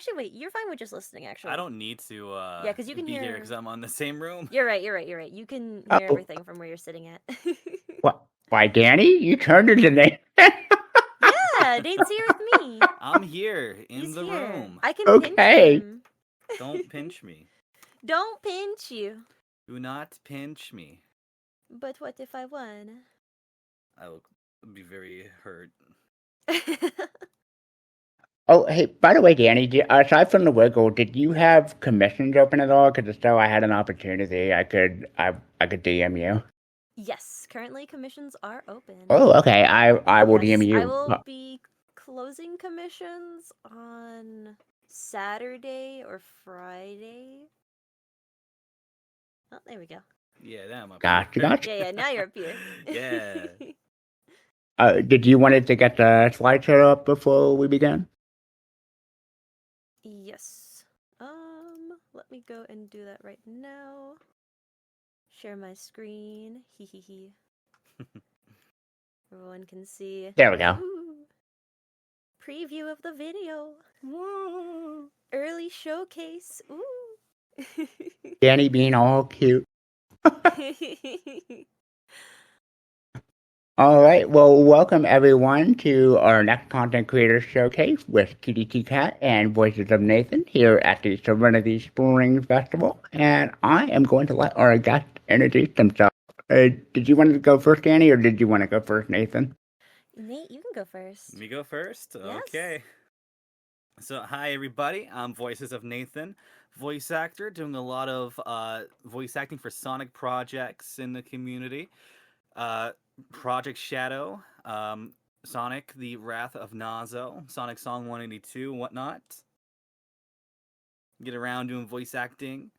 Actually, wait. You're fine with just listening. Actually, I don't need to yeah, because you can be hear. here because I'm on the same room. You're right. You can hear Oh, everything from where you're sitting at. why, Danny? You turned into Nathan. Yeah, Nate's here with me. I'm here in He's the here. room. I can pinch Okay. him. Don't pinch me. Don't pinch you. Do not pinch me. But what if I won? I will be very hurt. Oh, hey, by the way, Danny, aside from the wiggle, did you have commissions open at all? Because if so, I had an opportunity. I could DM you. Yes, currently commissions are open. Oh, okay. I will DM you. I will be closing commissions on Saturday or Friday. Oh, there we go. Yeah, that might Gotcha, gotcha. Yeah, now you're up here. Yeah. Did you want to get the slideshow up before we begin? Yes. Let me go and do that right now. Share my screen. Hee hee hee. Everyone can see. There we go. Ooh. Preview of the video. Whoa. Early showcase. Ooh. Danny being all cute. All right. Well, welcome everyone to our next content creator showcase with CuteyTCat and Voices of Nathan here at the Serenity Spring Festival. And I am going to let our guests introduce themselves. Did you want to go first, Danny, or did you want to go first, Nathan? Nate, you can go first. Me go first? Yes. Okay. So, hi everybody. I'm Voices of Nathan, voice actor, doing a lot of voice acting for Sonic projects in the community. Project Shadow, Sonic: The Wrath of Nazo, Sonic Song 182, and whatnot. Get around doing voice acting.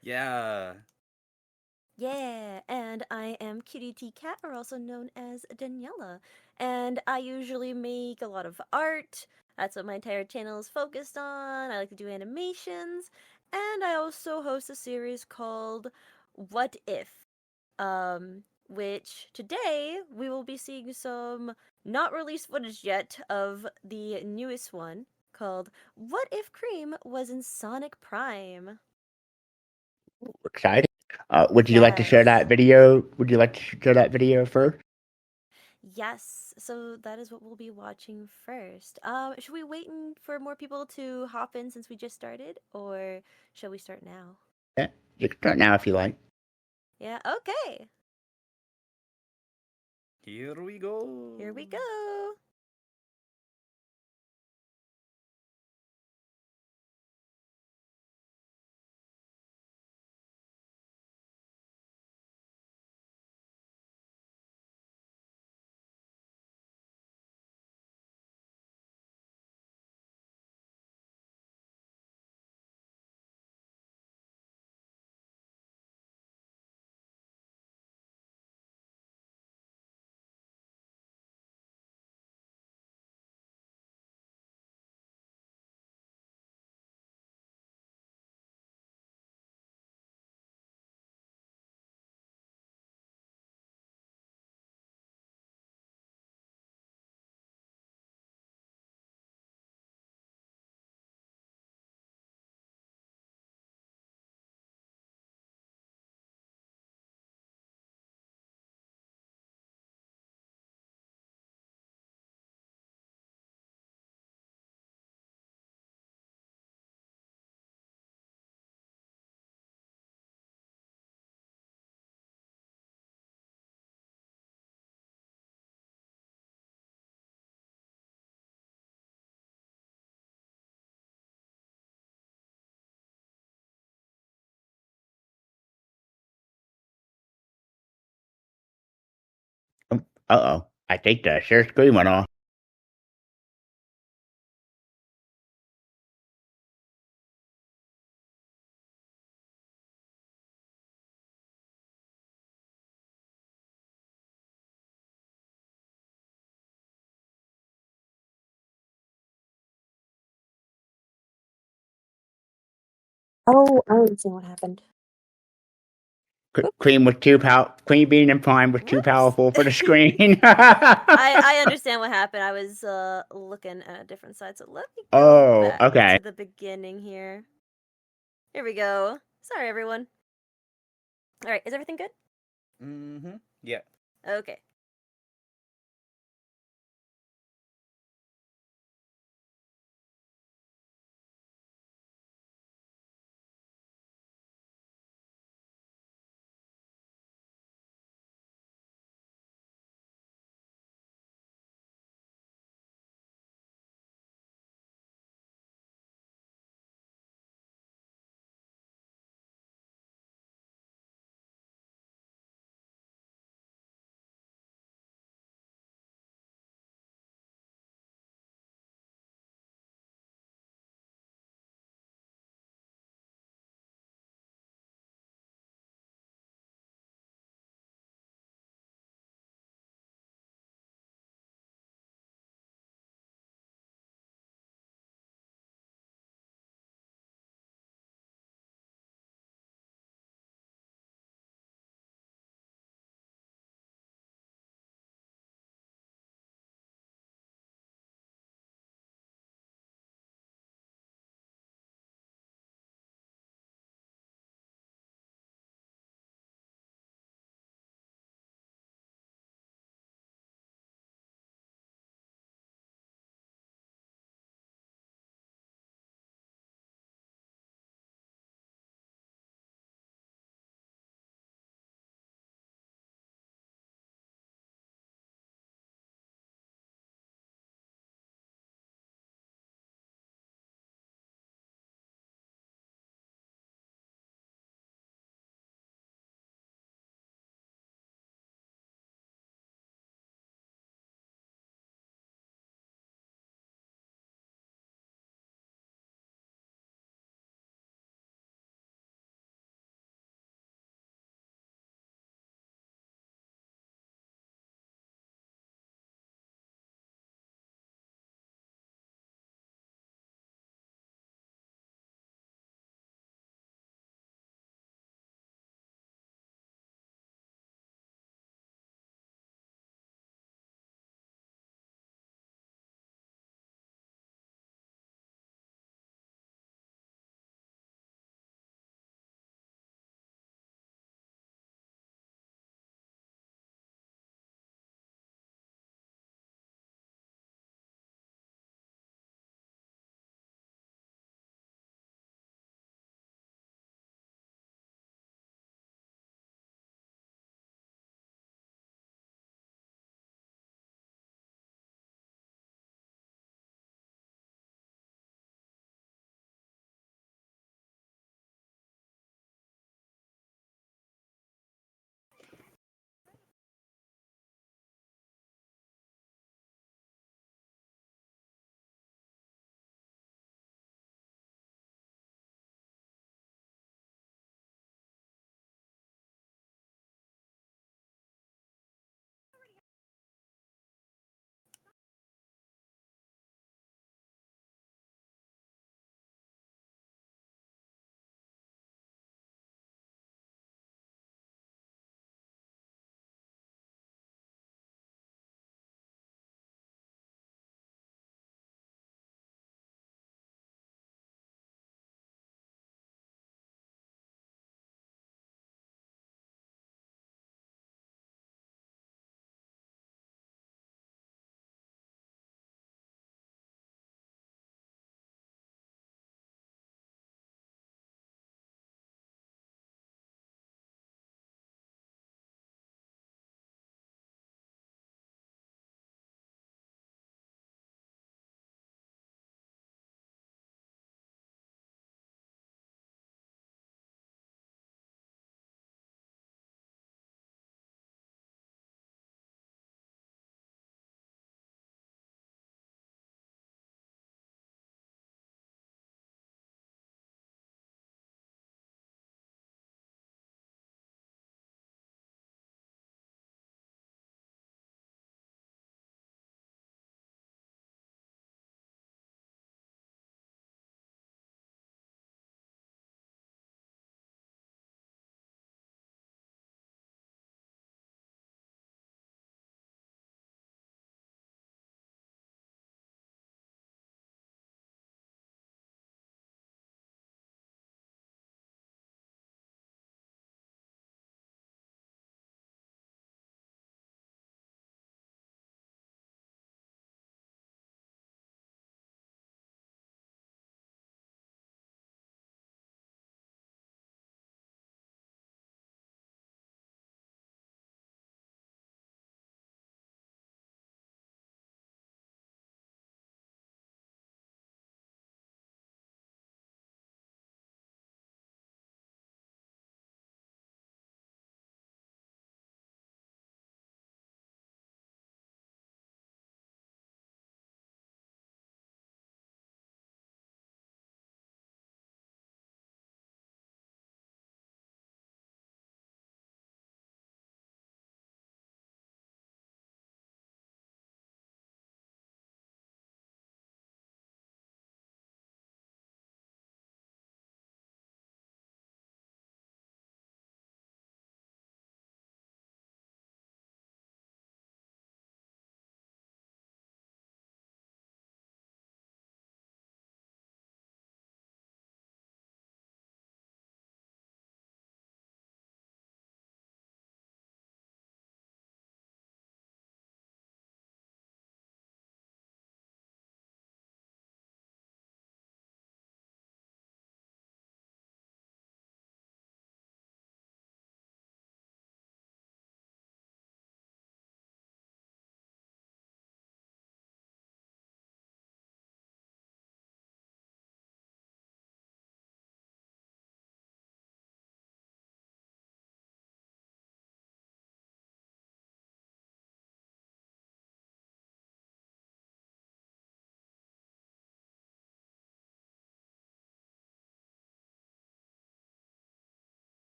Yeah. Yeah, and I am CuteyTCat, or also known as Daniela, and I usually make a lot of art. That's what my entire channel is focused on. I like to do animations, and I also host a series called What If, which today we will be seeing some not released footage yet of the newest one called What If Cream Was in Sonic Prime? Excited. Would you like to share that video? Would you like to share that video first? Yes, so that is what we'll be watching first. Should we wait for more people to hop in since we just started, or shall we start now? Yeah, you can start now if you like. Yeah, okay. Here we go. Here we go. Uh-oh. I think the share screen went off. Oh, I understand what happened. Queen being in prime was too Whoops. powerful for the screen. I understand what happened. I was looking at a different side, so let me go Oh, back okay. to the beginning here. Here we go. Sorry, everyone. All right, is everything good? Mm-hmm. Yeah. Okay.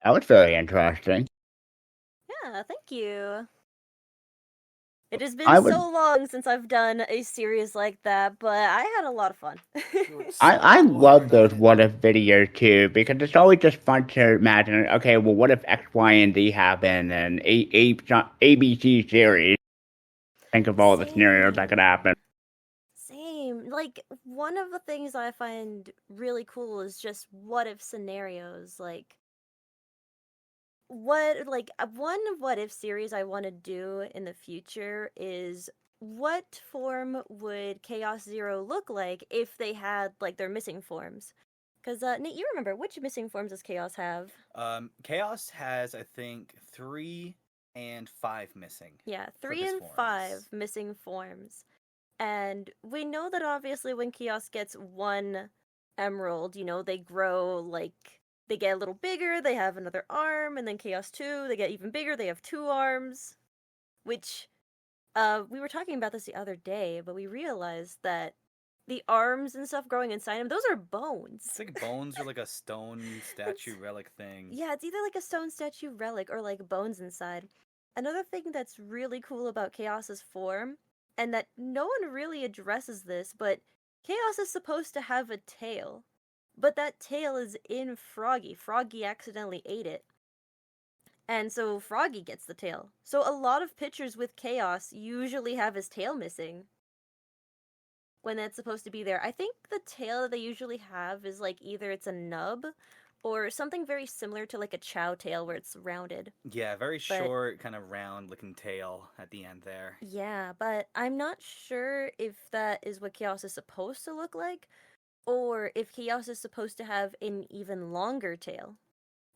That was very interesting. Yeah, thank you. It has been I would. so long since I've done a series like that, but I had a lot of fun. I love those what if videos too because it's always just fun to imagine. Okay, well, what if X, Y, and Z happen and ABC series? Think of all the scenarios that could happen. Same. Like, one of the things I find really cool is just what if scenarios. Like, one what if series I want to do in the future is what form would Chaos Zero look like if they had, like, their missing forms? Because, Nate, you remember, which missing forms does Chaos have? Chaos has, I think, 3 and 5 missing. Yeah, for 3 his and forms. 5 missing forms. And we know that obviously when Chaos gets one emerald, they grow, like, they get a little bigger, they have another arm, and then Chaos 2, they get even bigger, they have 2 arms. Which, we were talking about this the other day, but we realized that the arms and stuff growing inside him, those are bones. It's like bones or like a stone statue relic thing. Yeah, it's either like a stone statue relic or like bones inside. Another thing that's really cool about Chaos's form, and that no one really addresses this, but Chaos is supposed to have a tail. But that tail is in Froggy. Froggy accidentally ate it. And so Froggy gets the tail. So a lot of pictures with Chaos usually have his tail missing when that's supposed to be there. I think the tail that they usually have is like either it's a nub or something very similar to like a chow tail where it's rounded. Yeah, very But short, kind of round looking tail at the end there. yeah, but I'm not sure if that is what Chaos is supposed to look like or if Chaos is supposed to have an even longer tail.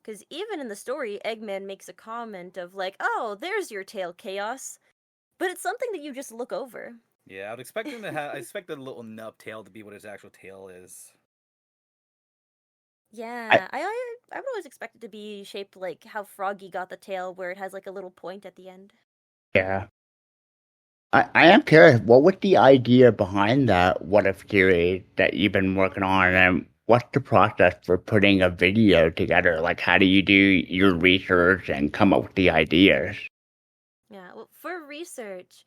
Because even in the story, Eggman makes a comment of like, oh, there's your tail, Chaos. But it's something that you just look over. Yeah, I would expect him to have. I expect the little nub tail to be what his actual tail is. I, Yeah, I would always expect it to be shaped like how Froggy got the tail, where it has like a little point at the end. yeah. I am curious, what was the idea behind that what if series that you've been working on, and what's the process for putting a video together? Like, how do you do your research and come up with the ideas? Yeah, well, for research,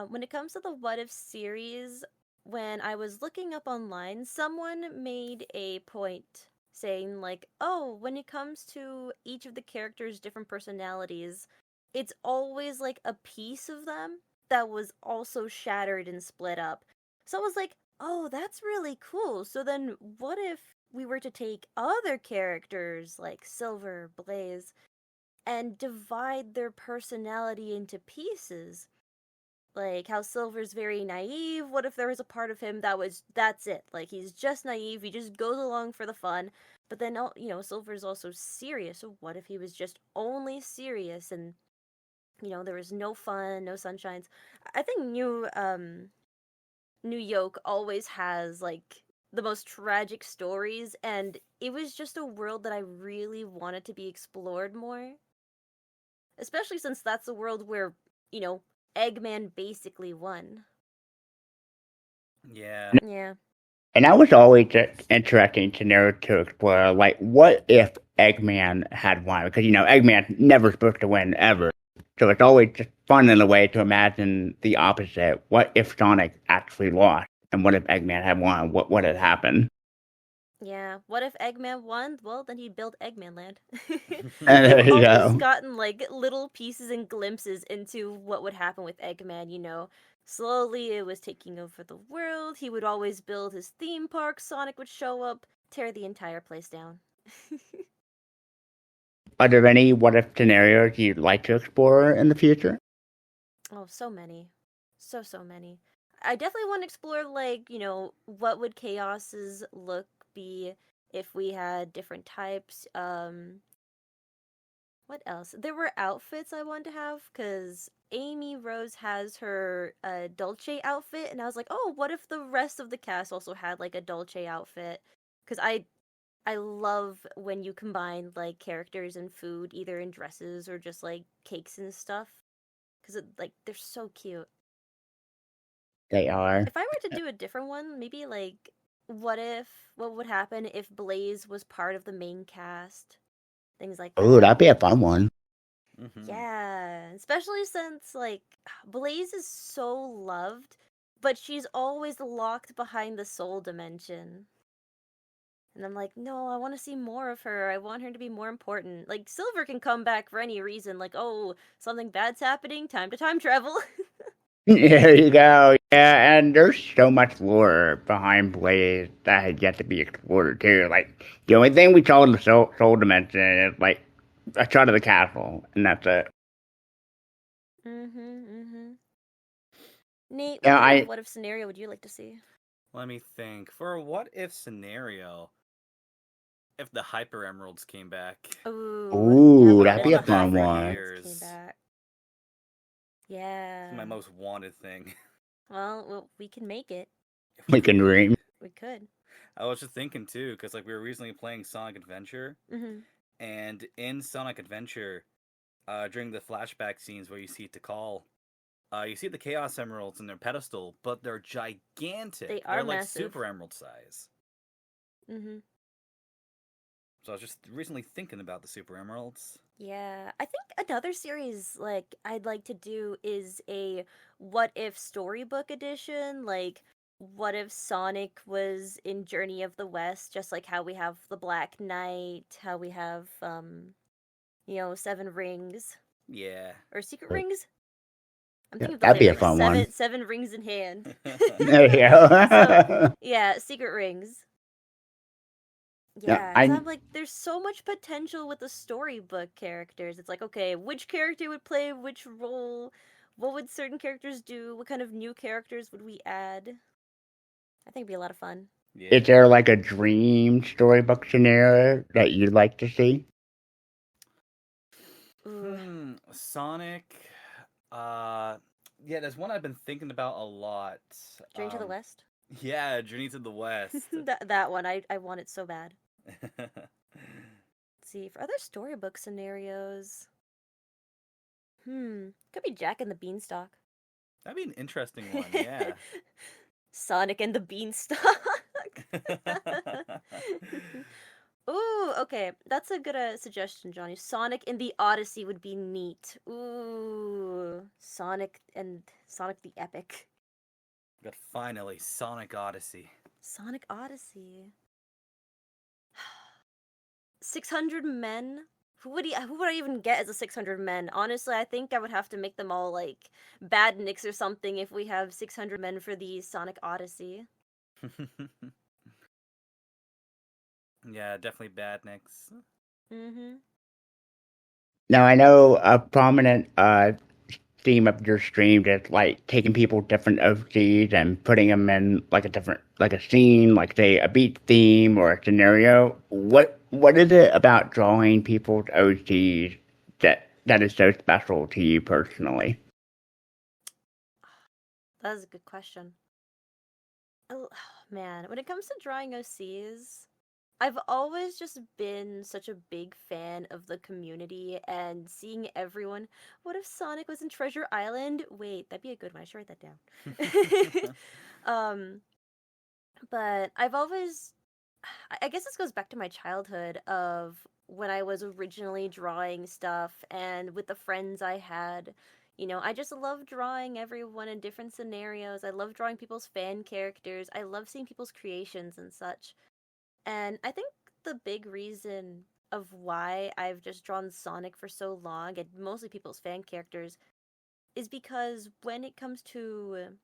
when it comes to the What If series, when I was looking up online, someone made a point saying, like, oh, when it comes to each of the characters' different personalities, it's always like a piece of them that was also shattered and split up. So I was like, oh, that's really cool. So then what if we were to take other characters like Silver, Blaze, and divide their personality into pieces? Like how Silver's very naive. What if there was a part of him that's it? Like he's just naive, he just goes along for the fun. But then Silver's also serious. So what if he was just only serious and there was no fun, no sunshines? I think New York always has like the most tragic stories, and it was just a world that I really wanted to be explored more. Especially since that's a world where, Eggman basically won. Yeah. Yeah. And that was always an interesting scenario to explore. Like, what if Eggman had won? Because, Eggman's never supposed to win ever. So it's always just fun in a way to imagine the opposite. What if Sonic actually lost? And what if Eggman had won? What would have happened? Yeah. What if Eggman won? Well, then he'd build Eggman Land. And We've there you always go. gotten like little pieces and glimpses into what would happen with Eggman. Slowly it was taking over the world. He would always build his theme park. Sonic would show up, tear the entire place down. Are there any what if scenarios you'd like to explore in the future? Oh, so many. So many. I definitely want to explore, like, what would Chaos's look be if we had different types. What else? There were outfits I wanted to have because Amy Rose has her Dolce outfit, and I was like, oh, what if the rest of the cast also had like a Dolce outfit? Because I love when you combine like characters and food, either in dresses or just like cakes and stuff, because like they're so cute. They are. If I were to do a different one, maybe like what would happen if Blaze was part of the main cast? things like Oh, that. that'd be a fun one. Mm-hmm. Yeah, especially since like Blaze is so loved, but she's always locked behind the soul dimension. And I'm like, no, I want to see more of her. I want her to be more important. Like Silver can come back for any reason, like, oh, something bad's happening, time to time travel. There you go. Yeah, and there's so much lore behind Blaze that has yet to be explored too. Like the only thing we saw in the soul dimension is like a shot of the castle, and that's it. mm-hmm. Nate, what Yeah, kind of I what if scenario would you like to see? Let me think. For a what if scenario, if the Hyper Emeralds came back, Ooh, yeah, ooh, what that'd if be a wanted the that fun for Hyper one. Emeralds came years. back? It's my Yeah. most wanted thing. Well, we can make it. If we We can could. dream. We could. I was just thinking too, because like we were recently playing Sonic Adventure, Mm-hmm. and in Sonic Adventure, during the flashback scenes where you see Tikal, you see the Chaos Emeralds in their pedestal, but they're gigantic. They are They're like massive. Super Emerald size. Mm-hmm. So I was just recently thinking about the Super Emeralds. Yeah, I think another series like I'd like to do is a what if storybook edition, like what if Sonic was in Journey of the West, just like how we have the Black Knight, how we have Seven Rings Yeah. or Secret Rings? I'm Yeah, thinking of the that'd be a lyrics. fun one. Seven rings in hand. There you So, go. yeah, Secret Rings. Yeah, Yeah, because I I'm like, there's so much potential with the storybook characters. It's like, okay, which character would play which role? What would certain characters do? What kind of new characters would we add? I think it'd be a lot of fun. is Yeah. there like a dream storybook scenario that you'd like to see? Ooh, Sonic. Yeah, there's one I've been thinking about a lot. Journey to the West. Yeah, Journey to the West. That one, I want it so bad. Let's see, for other storybook scenarios, could be Jack and the Beanstalk. That'd be an interesting one, yeah. Sonic and the Beanstalk. Ooh, okay. That's a good suggestion, Johnny. Sonic in the Odyssey would be neat. Ooh, Sonic the Epic. But finally, Sonic Odyssey. Sonic Odyssey. 600 men? Who would I even get as a 600 men? Honestly, I think I would have to make them all like badniks or something if we have 600 men for the Sonic Odyssey. Yeah, definitely Badniks. Mm-hmm. Now I know a prominent theme of your stream is like taking people different OCs and putting them in like a scene, like say a beat theme or a scenario. What is it about drawing people's OCs that is so special to you personally? That is a good question. Oh, man, when it comes to drawing OCs, I've always just been such a big fan of the community and seeing everyone. What if Sonic was in Treasure Island? Wait, that'd be a good one. I should write that down. um, but I've always, I guess this goes back to my childhood of when I was originally drawing stuff and with the friends I had. I just love drawing everyone in different scenarios. I love drawing people's fan characters. I love seeing people's creations and such. And I think the big reason of why I've just drawn Sonic for so long and mostly people's fan characters is because when it comes to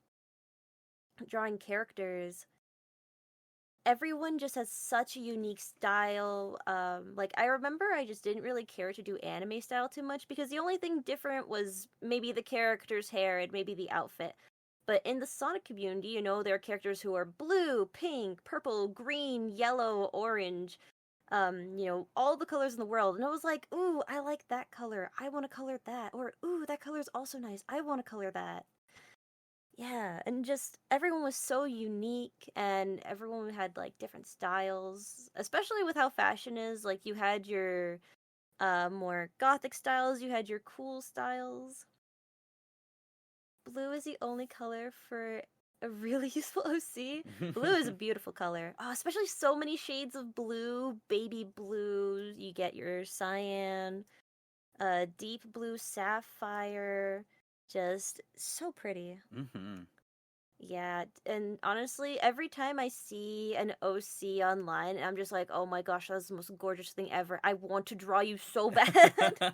drawing characters, everyone just has such a unique style. Like I remember I just didn't really care to do anime style too much because the only thing different was maybe the character's hair and maybe the outfit. But in the Sonic community, there are characters who are blue, pink, purple, green, yellow, orange, all the colors in the world. And I was like, ooh, I like that color. I want to color that. Or, ooh, that color is also nice. I want to color that. Yeah, and just everyone was so unique and everyone had like different styles, especially with how fashion is. Like you had your more gothic styles, you had your cool styles. Blue is the only color for a really useful OC. Blue is a beautiful color. Oh, especially so many shades of blue, baby blue. You get your cyan, deep blue sapphire. Just so pretty. Mm-hmm. Yeah, and honestly, every time I see an OC online, I'm just like, oh my gosh, that's the most gorgeous thing ever. I want to draw you so bad.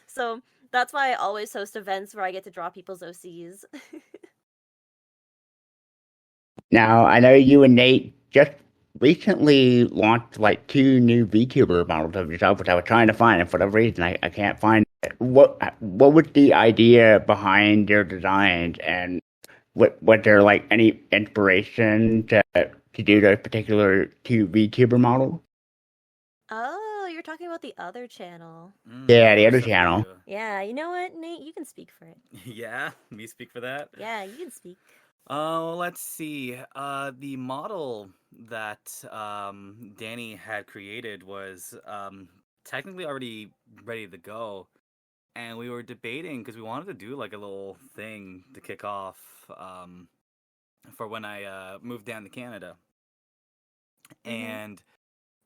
So that's why I always host events where I get to draw people's OCs. Now, I know you and Nate just recently launched like two new VTuber models of yourself, which I was trying to find, and for some reason I can't find it. What was the idea behind your designs, and was there like any inspiration to do those particular two VTuber models? Oh, you're talking about the other channel. Yeah, the Other other stuff we channel. do. Yeah, you know what, Nate? You can speak for it. Yeah, me speak for that. Yeah, you can speak. Oh, let's see. The model that Danny had created was technically already ready to go, and we were debating because we wanted to do like a little thing to kick off for when I moved down to Canada, and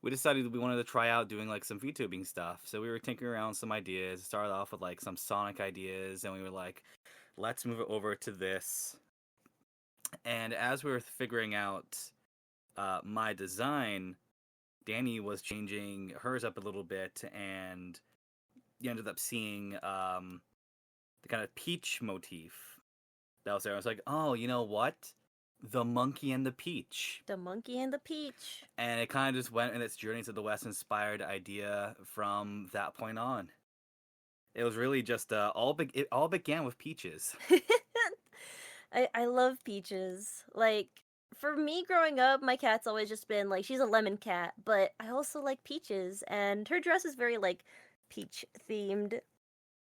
we decided that we wanted to try out doing like some VTubing stuff. So we were tinkering around some ideas. Started off with like some Sonic ideas, and we were like, let's move it over to this. And as we were figuring out my design, Danny was changing hers up a little bit, and you ended up seeing the kind of peach motif that was there. I was like, oh, you know what? The monkey and the peach. The monkey and the peach. And it kind of just went in its journey to the West, inspired idea from that point on. It was really just it all began with peaches. I love peaches. Like, for me growing up, my cat's always just been like, she's a lemon cat, but I also like peaches, and her dress is very like peach themed.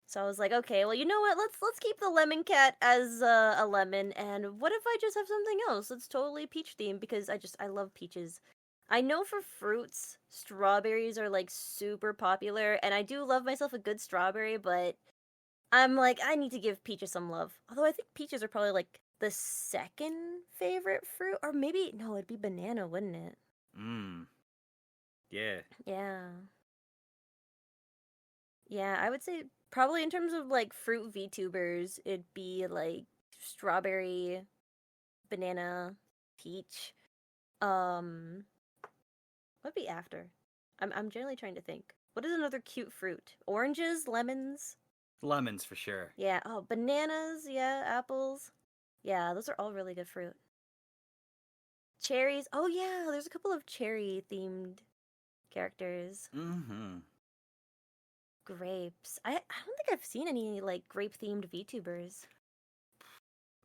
So I was like, okay, well, you know what? Let's keep the lemon cat as a lemon, and what if I just have something else that's totally peach themed, because I love peaches. I know for fruits, strawberries are like super popular, and I do love myself a good strawberry, but I'm like, I need to give peaches some love. Although I think peaches are probably like the second favorite fruit, or maybe no, it'd be banana, wouldn't it? Mmm. Yeah. Yeah. Yeah, I would say probably in terms of like fruit VTubers, it'd be like strawberry, banana, peach. Um, what'd be after? I'm generally trying to think. What is another cute fruit? Oranges, lemons? Lemons for sure. Yeah, oh, bananas, yeah, apples. Yeah, those are all really good fruit. Cherries. Oh yeah, there's a couple of cherry themed characters. Mm-hmm. Grapes. I don't think I've seen any like grape themed VTubers.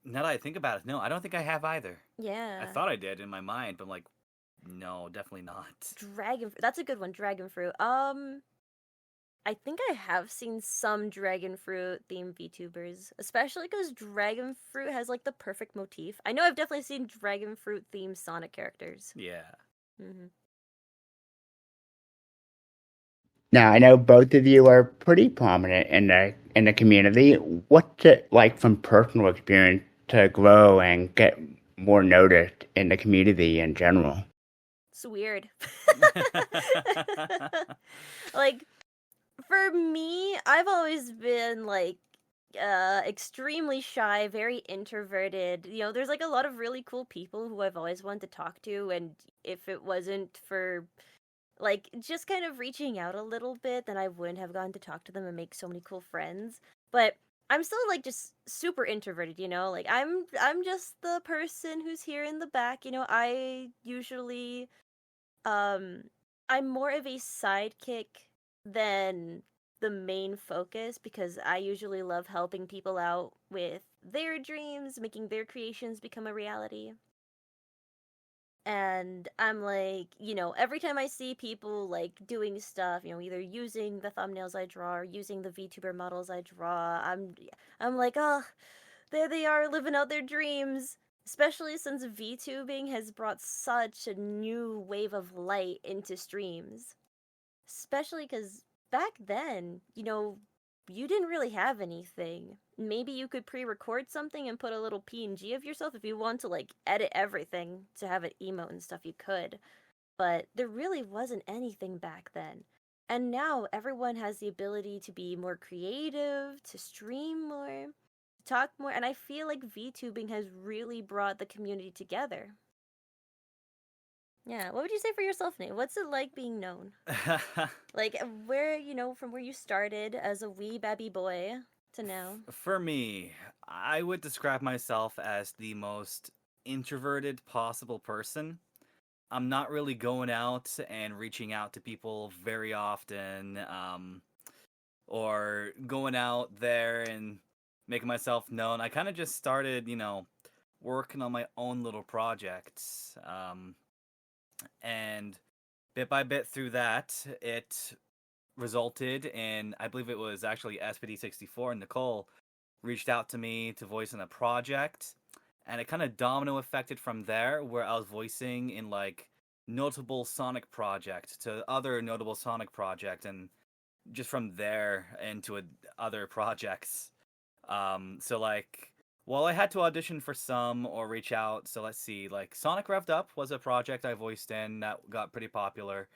Now that I think about it, no, I don't think I have either. Yeah. I thought I did in my mind, but I'm like, no, definitely not. Dragon fruit. That's a good one, dragon fruit. I think I have seen some dragon fruit themed VTubers, especially because dragon fruit has like the perfect motif. I know I've definitely seen dragon fruit themed Sonic characters. Yeah. Mm-hmm. Now, I know both of you are pretty prominent in the community. What's it like from personal experience to grow and get more noticed in the community in general? It's weird. Like, for me, I've always been like extremely shy, very introverted. You know, there's like a lot of really cool people who I've always wanted to talk to, and if it wasn't for like just kind of reaching out a little bit, then I wouldn't have gotten to talk to them and make so many cool friends. But I'm still like just super introverted, you know? Like I'm just the person who's here in the back, you know. I usually um I'm more of a sidekick than the main focus, because I usually love helping people out with their dreams, making their creations become a reality. And I'm like, you know, every time I see people like doing stuff, you know, either using the thumbnails I draw or using the VTuber models I draw, I'm like, oh, there they are living out their dreams. Especially since VTubing has brought such a new wave of light into streams. Especially because back then, you know, you didn't really have anything. Maybe you could pre-record something and put a little PNG of yourself if you want to like edit everything to have it emote and stuff. You could, but there really wasn't anything back then. And now everyone has the ability to be more creative, to stream more, to talk more, and I feel like VTubing has really brought the community together. Yeah, what would you say for yourself, Nate? What's it like being known? Like, where, from where you started as a wee babby boy to now? For me, I would describe myself as the most introverted possible person. I'm not really going out and reaching out to people very often, or going out there and making myself known. I kind of just started, working on my own little projects. And bit by bit through that, it resulted in, I believe it was actually SPD64 and Nicole reached out to me to voice in a project. And it kind of domino affected from there, where I was voicing in like notable Sonic project to other notable Sonic project, and just from there into other projects. So like, while I had to audition for some or reach out, so let's see, like Sonic Revved Up was a project I voiced in that got pretty popular.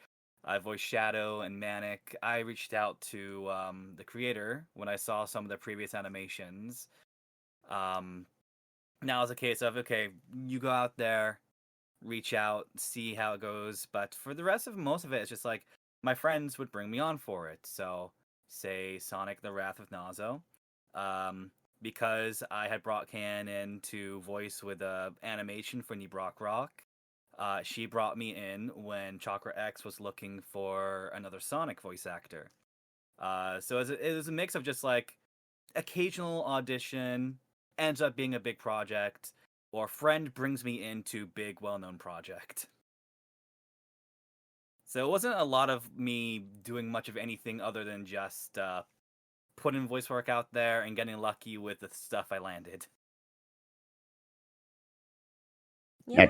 I voiced Shadow and Manic. I reached out to the creator when I saw some of the previous animations. Um, Now it's a case of, okay, you go out there, reach out, see how it goes. But for the rest of most of it, it's just like my friends would bring me on for it. So, say Sonic the Wrath of Nazo. Because I had brought Can in to voice with animation for Brock Rock. She brought me in when Chakra X was looking for another Sonic voice actor. So it was a mix of just like occasional audition, ends up being a big project, or friend brings me into big well-known project. So it wasn't a lot of me doing much of anything other than just putting voice work out there and getting lucky with the stuff I landed. Yeah,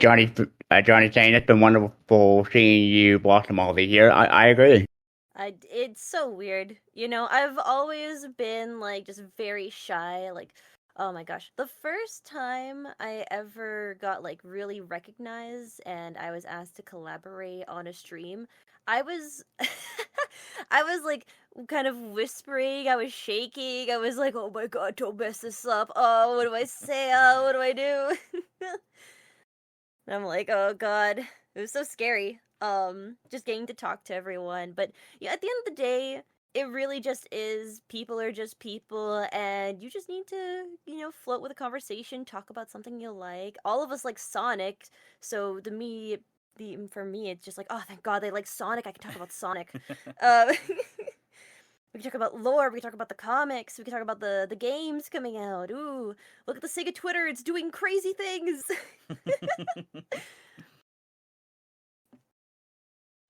Yeah. Johnny saying it's been wonderful seeing you blossom all these years. I agree. It's so weird. I've always been like just very shy. Like, oh my gosh. The first time I ever got like really recognized and I was asked to collaborate on a stream, I was I was like kind of whispering, I was shaking, I was like, oh my god, don't mess this up. Oh, what do I say? Oh, what do I do? And I'm like, oh god, it was so scary. Just getting to talk to everyone. But yeah, at the end of the day, it really just is people are just people, and you just need to, float with a conversation, talk about something you like. All of us like Sonic, so for me, it's just like, oh, thank God they like Sonic. I can talk about Sonic. Uh, we can talk about lore. We can talk about the comics. We can talk about the games coming out. Ooh, look at the Sega Twitter. It's doing crazy things.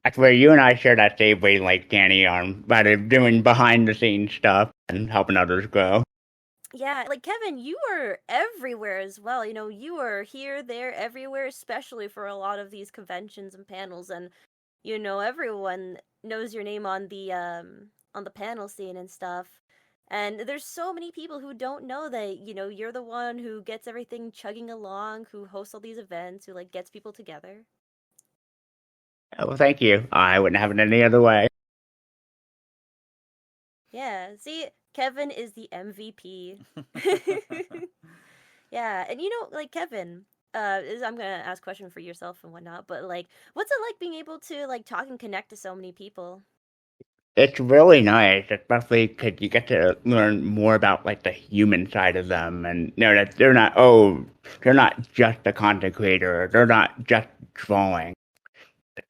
That's where you and I share that same wavelength, Danny, on about doing behind the scenes stuff and helping others grow. Yeah, like Kevin, you are everywhere as well. You are here, there, everywhere, especially for a lot of these conventions and panels, and everyone knows your name on the panel scene and stuff. And there's so many people who don't know that, you're the one who gets everything chugging along, who hosts all these events, who like gets people together. Well, thank you. I wouldn't have it any other way. Yeah, see, Kevin is the MVP. Yeah, and like Kevin, I'm gonna ask a question for yourself and whatnot, but like, what's it like being able to like talk and connect to so many people? It's really nice, especially because you get to learn more about like the human side of them, and that they're not just a content creator, they're not just drawing.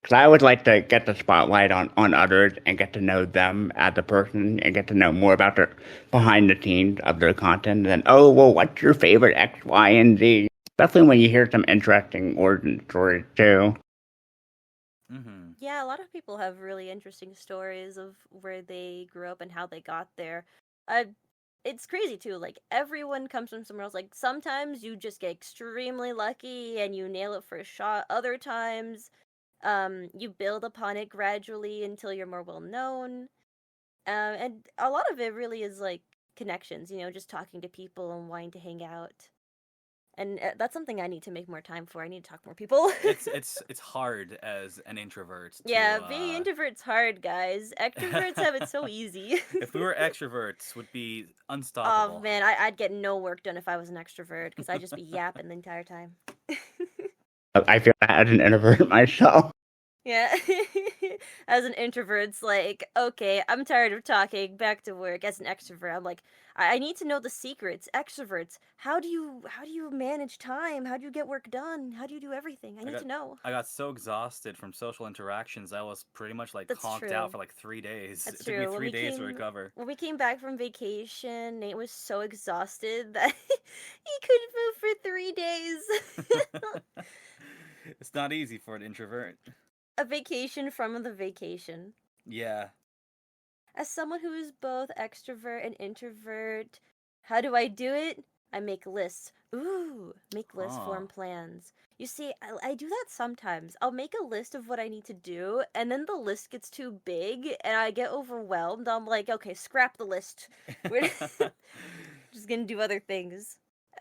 Because I would like to get the spotlight on others and get to know them as a person and get to know more about their behind the scenes of their content. And oh, well, what's your favorite X, Y, and Z? Especially when you hear some interesting origin stories too. Mm-hmm. Yeah, a lot of people have really interesting stories of where they grew up and how they got there. Uh, it's crazy too. Like everyone comes from somewhere else. Like sometimes you just get extremely lucky and you nail it for a shot. Other times, you build upon it gradually until you're more well known. And a lot of it really is like connections, just talking to people and wanting to hang out. And that's something I need to make more time for. I need to talk to more people. It's hard as an introvert Yeah, to being introvert's hard, guys. Extroverts have it so easy. if we were extroverts, would be Oh unstoppable. man, I'd get no work done if I was an extrovert because I'd just be yapping the entire time. I feel that as an introvert myself. Yeah. As an introvert, it's like, okay, I'm tired of talking, back to work. As an extrovert, I'm like, I need to know the secrets. Extroverts, how do you manage time? How do you get work done? How do you do everything? I need to know. I got so exhausted from social interactions, I was pretty much like That's conked out true. for like 3 days. That's It took me true. 3 days to recover. When we came back from vacation, Nate was so exhausted that he couldn't move for 3 days. It's not easy for an introvert. A vacation from the vacation. Yeah. As someone who is both extrovert and introvert, how do I do it? I make lists. Ooh, make lists, form plans. You see, I do that sometimes. I'll make a list of what I need to do, and then the list gets too big, and I get overwhelmed. I'm like, okay, scrap the list. We're just gonna do other things.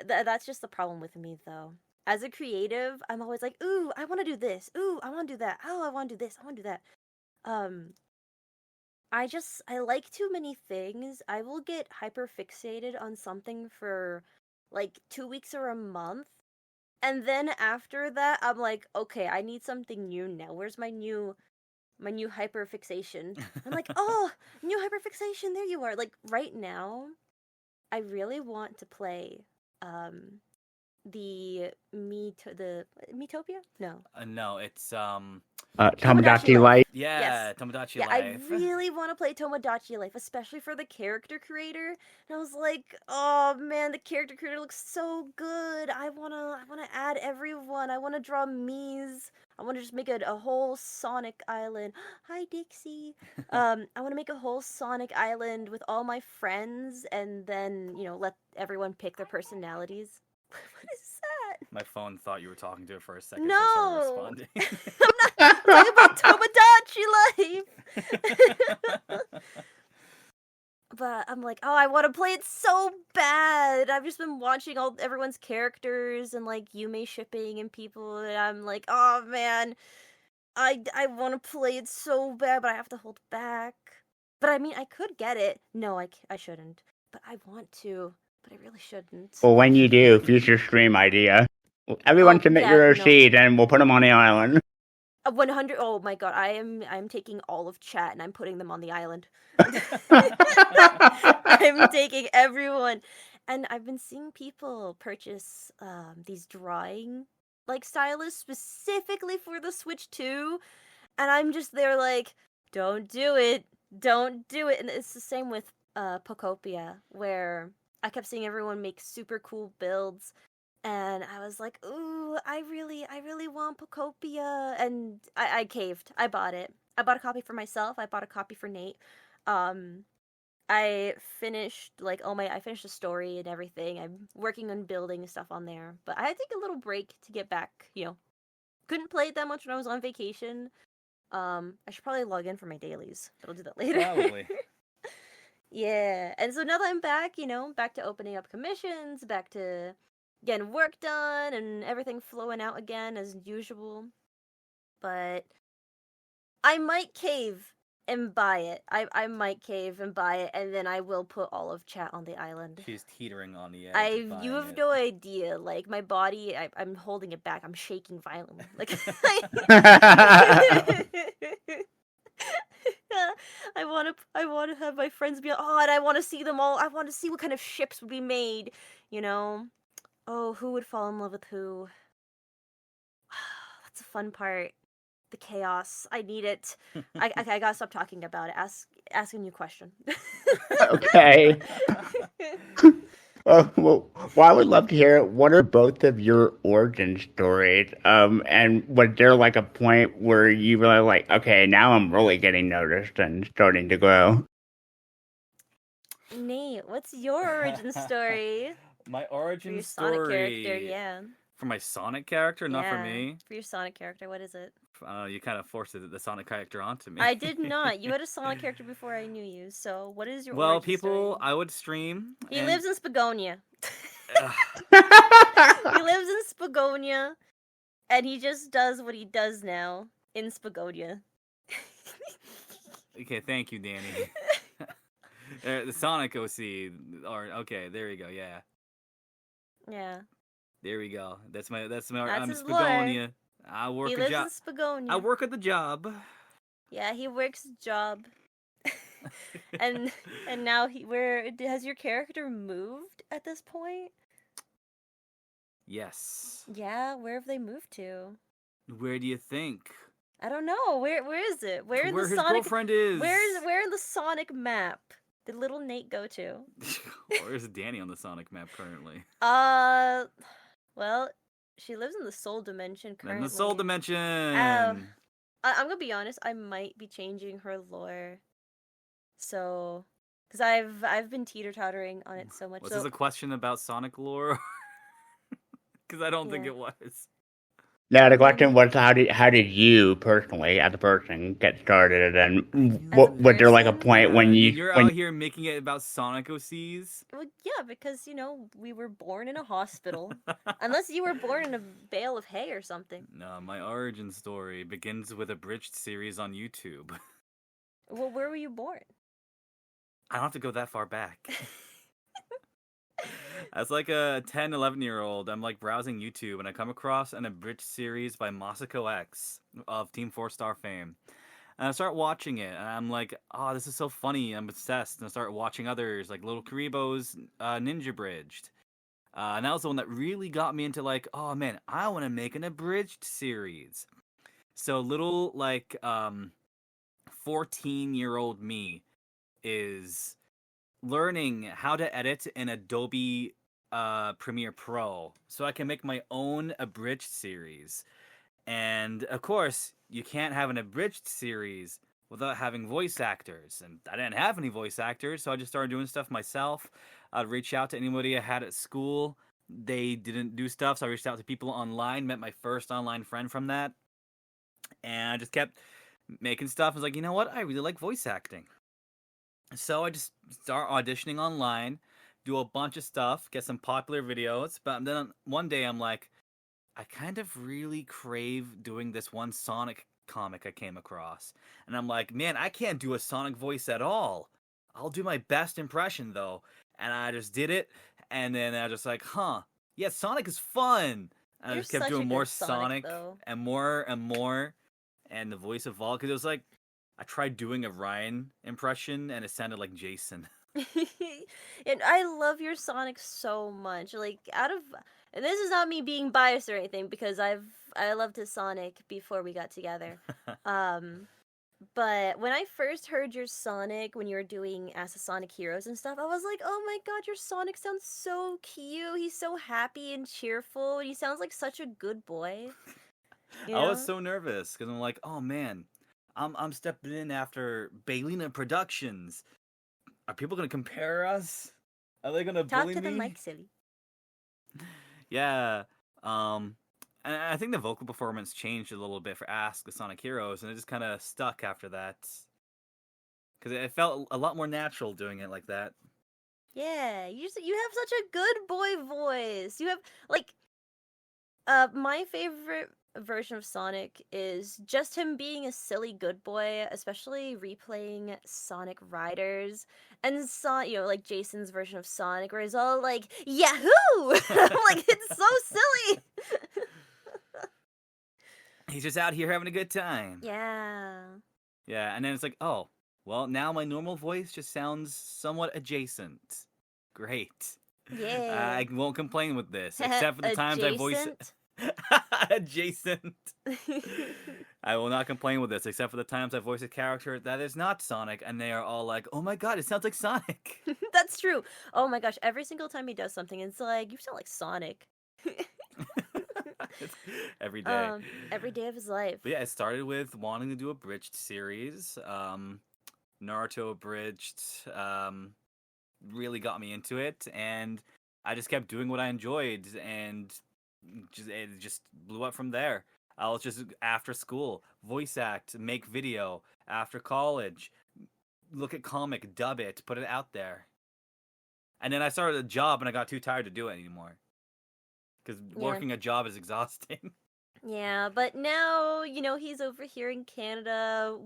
That's just the problem with me, though. As a creative, I'm always like, ooh, I want to do this. Ooh, I want to do that. Oh, I want to do this. I want to do that. Um, I like too many things. I will get hyper fixated on something for like 2 weeks or a month. And then after that, I'm like, okay, I need something new now. Where's my new hyper fixation? I'm like, oh, new hyper fixation. There you are. Like right now, I really want to play the Metopia? No. No, it's Tomodachi Life. yeah, Yes. Tomodachi Yeah, I Life. really want to play Tomodachi Life, especially for the character creator. And I was like, oh man, the character creator looks so good. I wanna add everyone. I wanna draw Mii's. I wanna just make a whole Sonic Island. Hi Dixie. I wanna make a whole Sonic Island with all my friends and then, let everyone pick their personalities. What is that? My phone thought you were talking to it for a second, so I No! started responding. I'm talking about Tomodachi Life! But I'm like, oh, I want to play it so bad. I've just been watching all everyone's characters and like Yume shipping and people, and I'm like, oh man, I want to play it so bad, but I have to hold back. But I mean, I could get it. No, I shouldn't. But I want to, but I really shouldn't. Well, when you do, future stream idea. Everyone Oh submit yeah, your no. seed and we'll put them on the island. 100. Oh my god, I'm taking all of chat and I'm putting them on the island. I'm taking everyone. And I've been seeing people purchase these drawing like stylus specifically for the Switch 2, and I'm just there like, don't do it. Don't do it. And it's the same with Pocopia, where I kept seeing everyone make super cool builds, and I was like, ooh, I really want Pocopia, and I caved. I bought it. I bought a copy for myself. I bought a copy for Nate. Um, I finished I finished the story and everything. I'm working on building stuff on there, but I had to take a little break to get back. Couldn't play it that much when I was on vacation. I should probably log in for my dailies, but I'll do that later. Probably. Yeah, and so now that I'm back, back to opening up commissions, back to getting work done, and everything flowing out again as usual. But I might cave and buy it. I might cave and buy it, and then I will put all of chat on the island. She's teetering on the edge. You have no idea. Like my body, I'm holding it back. I'm shaking violently. Like I want to have my friends be. Oh, and I want to see them all. I want to see what kind of ships would be made. Oh, who would fall in love with who? That's a fun part. The chaos. I need it. I gotta stop talking about it. Ask a new question. Okay. Well, I would love to hear what are both of your origin stories? And was there like a point where you were like, okay, now I'm really getting noticed and starting to grow? Nate, what's your origin story? My For origin your story. Sonic character, yeah. For my Sonic character, not for Yeah, me. For your Sonic character, what is it? You kind of forced the Sonic character onto me. I did not. You had a Sonic character before I knew you. So, what is your Well, origin people, story? I would stream. He and lives in Spagonia. Ugh, He lives in Spagonia, and he just does what he does now in Spagonia. okay, thank you, Danny. The Sonic OC, or okay, there you go. Yeah, Yeah, there we go. That's my. that's I'm his lore. Spagonia. I work He a lives job. in Spagonia. I work at the job. Yeah, he works a job. and now where has your character moved at this point? Yes. Yeah, where have they moved to? Where do you think? I don't know. Where is it? Where in Where the his Sonic girlfriend is? where in the Sonic map did little Nate go to? Where's Danny on the Sonic map currently? Well, she lives in the Soul Dimension In currently. the Soul Dimension. I'm gonna be honest. I might be changing her lore. So, because I've been teeter-tottering on it so much. Was so, this a question about Sonic lore? Because I don't think Yeah. it was. Now the question was, how did you personally, as a person, get started, and As a was there like a person? point when you're out here making it about Sonic OCs? well, yeah, because we were born in a hospital. Unless you were born in a bale of hay or something. No, my origin story begins with a bridged series on YouTube. Well, where were you born? I don't have to go that far back. As like a 10, 11-year-old, I'm like browsing YouTube and I come across an abridged series by Masako X of Team 4 Star fame. And I start watching it and I'm like, oh, this is so funny. I'm obsessed. And I start watching others like Little Karibo's Ninja Bridged. And that was the one that really got me into like, oh man, I want to make an abridged series. So little like 14-year-old me is learning how to edit in Adobe Premiere Pro so I can make my own abridged series. And of course, you can't have an abridged series without having voice actors. And I didn't have any voice actors, so I just started doing stuff myself. I'd reach out to anybody I had at school. They didn't do stuff, so I reached out to people online, met my first online friend from that. And I just kept making stuff. I was like, you know what? I really like voice acting. So I just start auditioning online, do a bunch of stuff, get some popular videos. But then one day I'm like, I kind of really crave doing this one Sonic comic I came across. And I'm like, man, I can't do a Sonic voice at all. I'll do my best impression though. And I just did it. And then I was just like, huh, yeah, Sonic is fun. And I You're just kept such doing a more good Sonic, Sonic though. and more and more. And the voice evolved because it was like, I tried doing a Ryan impression and it sounded like Jason. And I love your Sonic so much. Like and this is not me being biased or anything because I loved his Sonic before we got together. But when I first heard your Sonic when you were doing As the Sonic Heroes and stuff, I was like, "Oh my god, your Sonic sounds so cute. He's so happy and cheerful. And he sounds like such a good boy." You I know? was so nervous because I'm like, oh man, I'm stepping in after Baylina Productions. Are people gonna compare us? Are they gonna Talk bully to the me? mic, silly. Yeah. And I think the vocal performance changed a little bit for Ask the Sonic Heroes, and it just kind of stuck after that. Because it felt a lot more natural doing it like that. Yeah, you have such a good boy voice. You have like my favorite version of Sonic is just him being a silly good boy, especially replaying Sonic Riders and like Jason's version of Sonic where he's all like, "Yahoo!" Like it's so silly. He's just out here having a good time. Yeah. Yeah, and then it's like, oh, well, now my normal voice just sounds somewhat adjacent. Great. Yeah. I won't complain with this, except for the times I voice Adjacent? adjacent. I will not complain with this, except for the times I voice a character that is not Sonic, and they are all like, "Oh my god, it sounds like Sonic." That's true. Oh my gosh, every single time he does something, it's like, "You sound like Sonic." Every day. Every day of his life. But yeah, it started with wanting to do a bridged series. Naruto abridged really got me into it, and I just kept doing what I enjoyed, and it just blew up from there. I'll just after school voice act, make video. After college, look at comic, dub it, put it out there. And then I started a job, and I got too tired to do it anymore because Yeah. working a job is exhausting. Yeah, but now, he's over here in Canada.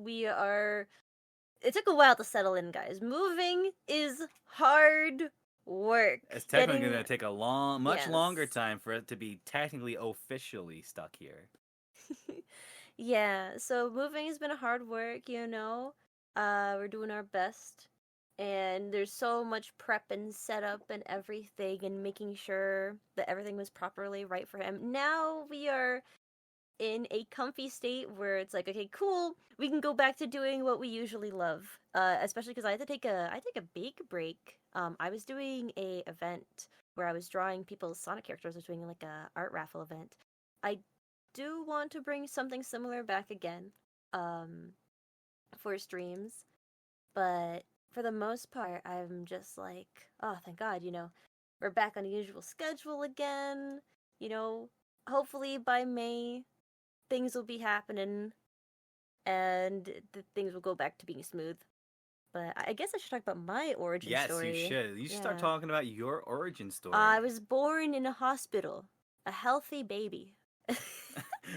It took a while to settle in, guys. Moving is hard work. It's technically Getting, going to take a much yes. longer time for it to be technically officially stuck here. Yeah, so moving has been a hard work. We're doing our best. And there's so much prep and setup and everything and making sure that everything was properly right for him. Now we are in a comfy state where it's like, okay, cool, we can go back to doing what we usually love. Especially because I had to take a big break. I was doing a event where I was drawing people's Sonic characters. I was doing like a art raffle event. I do want to bring something similar back again, um, for streams, but for the most part, I'm just like, oh, thank God, we're back on the usual schedule again. You know, hopefully by May, things will be happening and things will go back to being smooth. But I guess I should talk about my origin Yes, you story. should. You should start Yeah. talking about your origin story. I was born in a hospital, a healthy baby.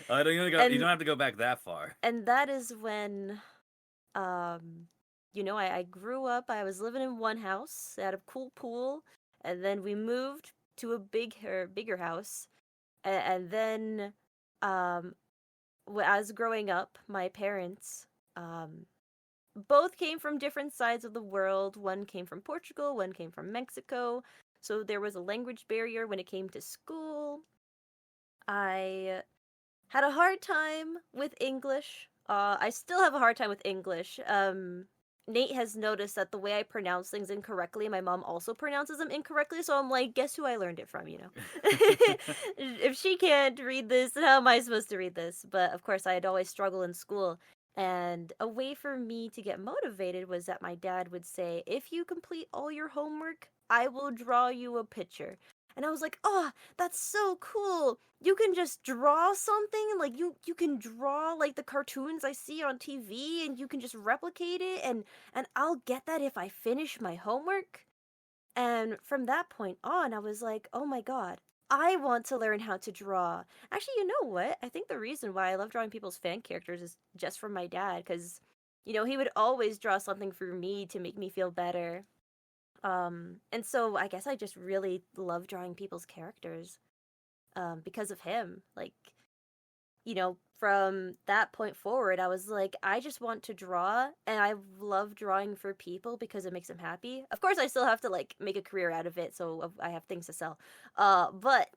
I don't you don't have to go back that far. And that is when, I grew up. I was living in one house, had a cool pool, and then we moved to a bigger house. And then, um, as growing up, my parents, both came from different sides of the world. One came from Portugal, one came from Mexico. So there was a language barrier when it came to school. I had a hard time with English. I still have a hard time with English. Nate has noticed that the way I pronounce things incorrectly, my mom also pronounces them incorrectly. So I'm like, guess who I learned it from? If she can't read this, then how am I supposed to read this? But of course, I had always struggled in school. And a way for me to get motivated was that my dad would say, if you complete all your homework, I will draw you a picture. And I was like, oh, that's so cool. You can just draw something, like you can draw like the cartoons I see on TV and you can just replicate it and I'll get that if I finish my homework. And from that point on, I was like, oh my god, I want to learn how to draw. Actually, you know what? I think the reason why I love drawing people's fan characters is just from my dad, because, he would always draw something for me to make me feel better. And so I guess I just really love drawing people's characters, because of him. Like, from that point forward, I was like, I just want to draw, and I love drawing for people because it makes them happy. Of course, I still have to like make a career out of it, so I have things to sell. But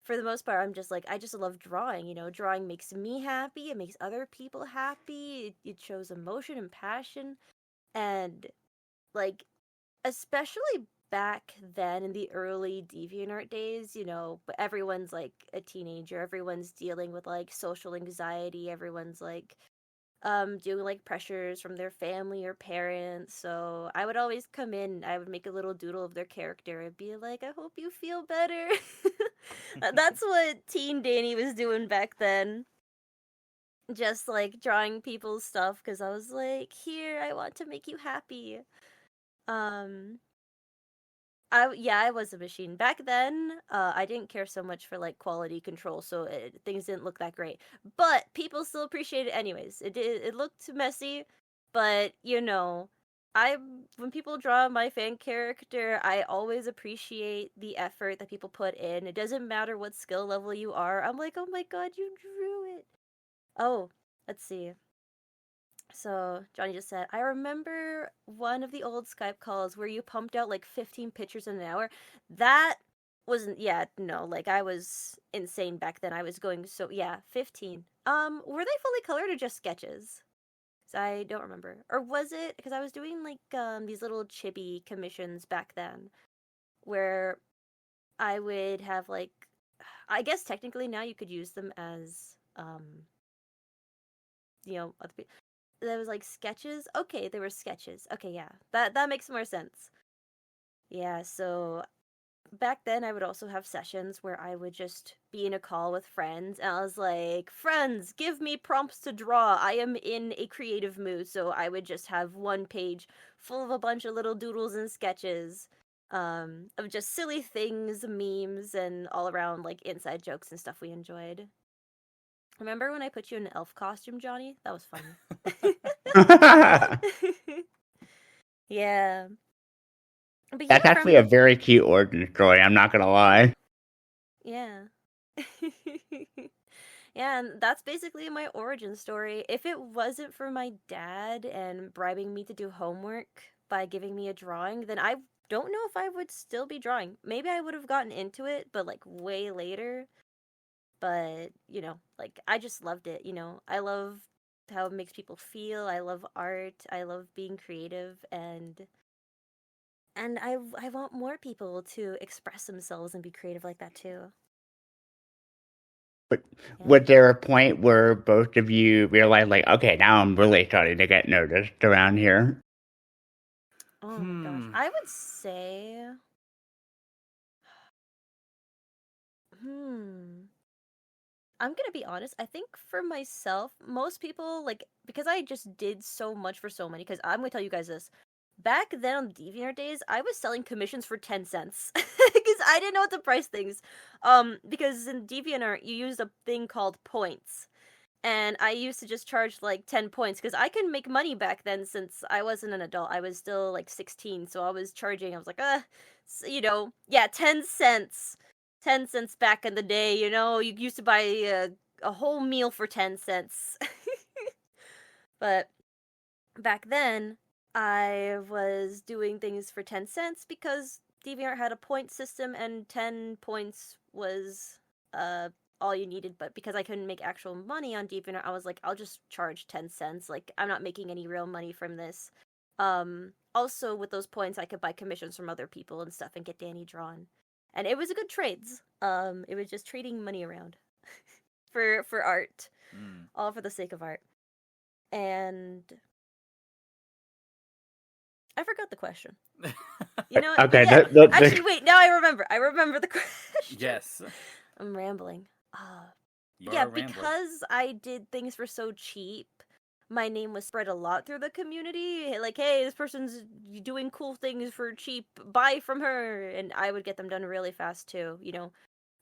for the most part, I'm just like, I just love drawing. Drawing makes me happy. It makes other people happy. It shows emotion and passion, and like especially back then in the early DeviantArt days, everyone's like a teenager, everyone's dealing with like social anxiety, everyone's like doing like pressures from their family or parents. So I would always come in, I would make a little doodle of their character and be like, I hope you feel better. That's what teen Danny was doing back then. Just like drawing people's stuff because I was like, here, I want to make you happy. Um I was a machine back then. I didn't care so much for like quality control, so things didn't look that great. But people still appreciate it anyways. It looked messy, but I when people draw my fan character, I always appreciate the effort that people put in. It doesn't matter what skill level you are. I'm like, oh my god, you drew it. Oh, let's see. So Johnny just said, I remember one of the old Skype calls where you pumped out like 15 pictures in an hour. That wasn't, yeah, no, like I was insane back then. I was going so, yeah, 15. Were they fully colored or just sketches? 'Cause I don't remember. Or was it, because I was doing like these little chibi commissions back then where I would have like, I guess technically now you could use them as, other people. There was like sketches. Okay, there were sketches. Okay, yeah, that makes more sense. Yeah, so back then I would also have sessions where I would just be in a call with friends and I was like, friends, give me prompts to draw. I am in a creative mood. So I would just have one page full of a bunch of little doodles and sketches of just silly things, memes, and all around like inside jokes and stuff we enjoyed. Remember when I put you in an elf costume, Johnny? That was funny. Yeah. But yeah, That's actually a very cute origin story, I'm not gonna lie. yeah. Yeah, and that's basically my origin story. If it wasn't for my dad and bribing me to do homework by giving me a drawing, then I don't know if I would still be drawing. Maybe I would have gotten into it, but like way later. But, like I just loved it, I love how it makes people feel. I love art. I love being creative and I want more people to express themselves and be creative like that too. But Yeah. was there a point where both of you realized, like, okay, now I'm really starting to get noticed around here? Oh my gosh. I would say I'm gonna be honest. I think for myself, most people like because I just did so much for so many. Because I'm gonna tell you guys this. Back then on DeviantArt days, I was selling commissions for 10 cents because I didn't know what to price things. Because in DeviantArt you use a thing called points, and I used to just charge like 10 points because I couldn't make money back then since I wasn't an adult. I was still like 16, so I was charging. I was like, yeah, 10 cents. 10 cents back in the day, you used to buy a whole meal for 10 cents. But back then, I was doing things for 10 cents because DeviantArt had a point system and 10 points was uh all you needed. But because I couldn't make actual money on DeviantArt, I was like, I'll just charge 10 cents. Like, I'm not making any real money from this. Also with those points I could buy commissions from other people and stuff and get Danny drawn. And it was a good trades. It was just trading money around for art. All for the sake of art. And I forgot the question. You know what? Okay, Yeah. Actually, wait. Now I remember. I remember the question. Yes. I'm rambling. You Yeah, are a rambler. because I did things for so cheap, my name was spread a lot through the community. Like, hey, this person's doing cool things for cheap. Buy from her, and I would get them done really fast too.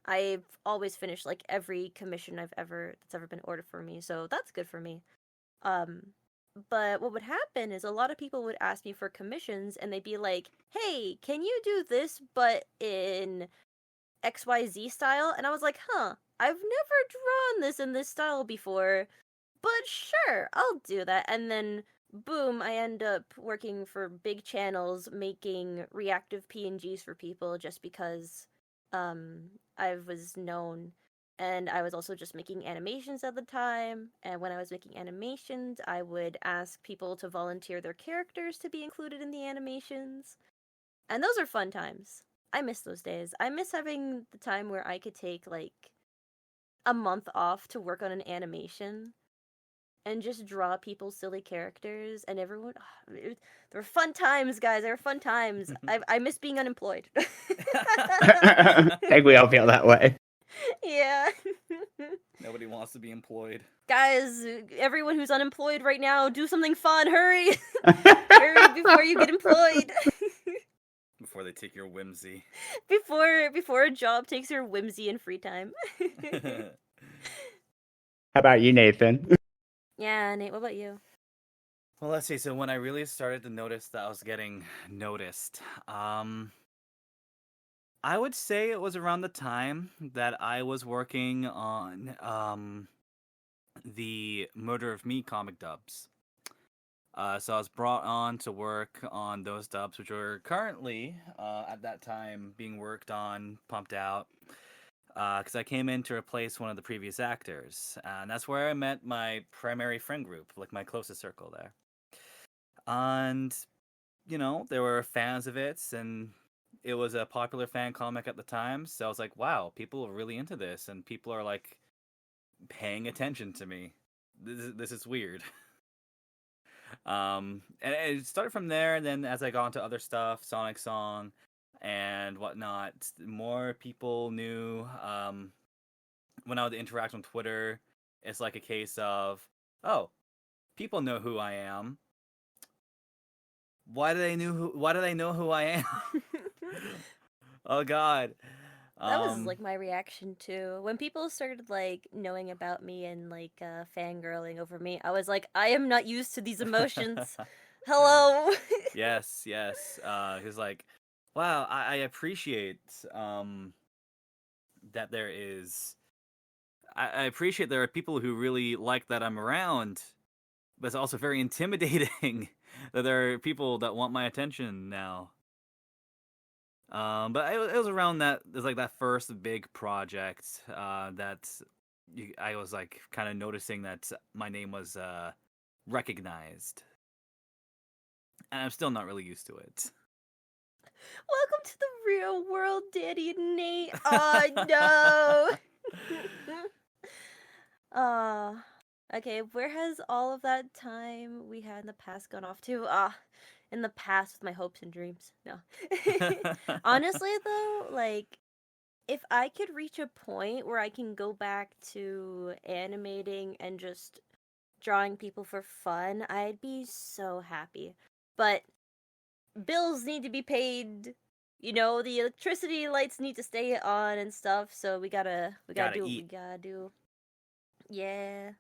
I've always finished like every commission that's ever been ordered for me, so that's good for me. Um, but what would happen is a lot of people would ask me for commissions and they'd be like, hey, can you do this but in XYZ style? And I was like, I've never drawn this in this style before, but sure, I'll do that. And then boom, I end up working for big channels making reactive PNGs for people just because I was known, and I was also just making animations at the time. And when I was making animations, I would ask people to volunteer their characters to be included in the animations. And those are fun times. I miss those days. I miss having the time where I could take like a month off to work on an animation and just draw people's silly characters and everyone. They were fun times, guys. They were fun times. I miss being unemployed. I think we all feel that way. Yeah. Nobody wants to be employed. Guys, everyone who's unemployed right now, do something fun. Hurry. Hurry before you get employed. Before they take your whimsy. Before a job takes your whimsy and free time. How about you, Nathan? Yeah, Nate, what about you? Well, let's see. So when I really started to notice that I was getting noticed, I would say it was around the time that I was working on the Murder of Me comic dubs. So I was brought on to work on those dubs, which were currently, at that time, being worked on, pumped out, because I came in to replace one of the previous actors. And that's where I met my primary friend group, like my closest circle there. And, there were fans of it, and it was a popular fan comic at the time. So I was like, wow, people are really into this, and people are, like, paying attention to me. This is weird. And it started from there, and then as I got into other stuff, Sonic Song, and whatnot. More people knew. When I would interact on Twitter, it's like a case of, oh, people know who I am. Why do they know who I am? Oh God. That was like my reaction too. When people started like knowing about me and like fangirling over me, I was like, I am not used to these emotions. Hello. yes. He's like, wow, I appreciate that there is. I appreciate there are people who really like that I'm around, but it's also very intimidating that there are people that want my attention now. But it was around that. It was like that first big project that I was like kind of noticing that my name was recognized, and I'm still not really used to it. Welcome to the real world, Daddy and Nate. Oh no. Okay, where has all of that time we had in the past gone off to? In the past with my hopes and dreams. No. Honestly though, like if I could reach a point where I can go back to animating and just drawing people for fun, I'd be so happy. But bills need to be paid. You know, the electricity lights need to stay on and stuff, so we gotta Gotta do what we eat. gotta do. Yeah.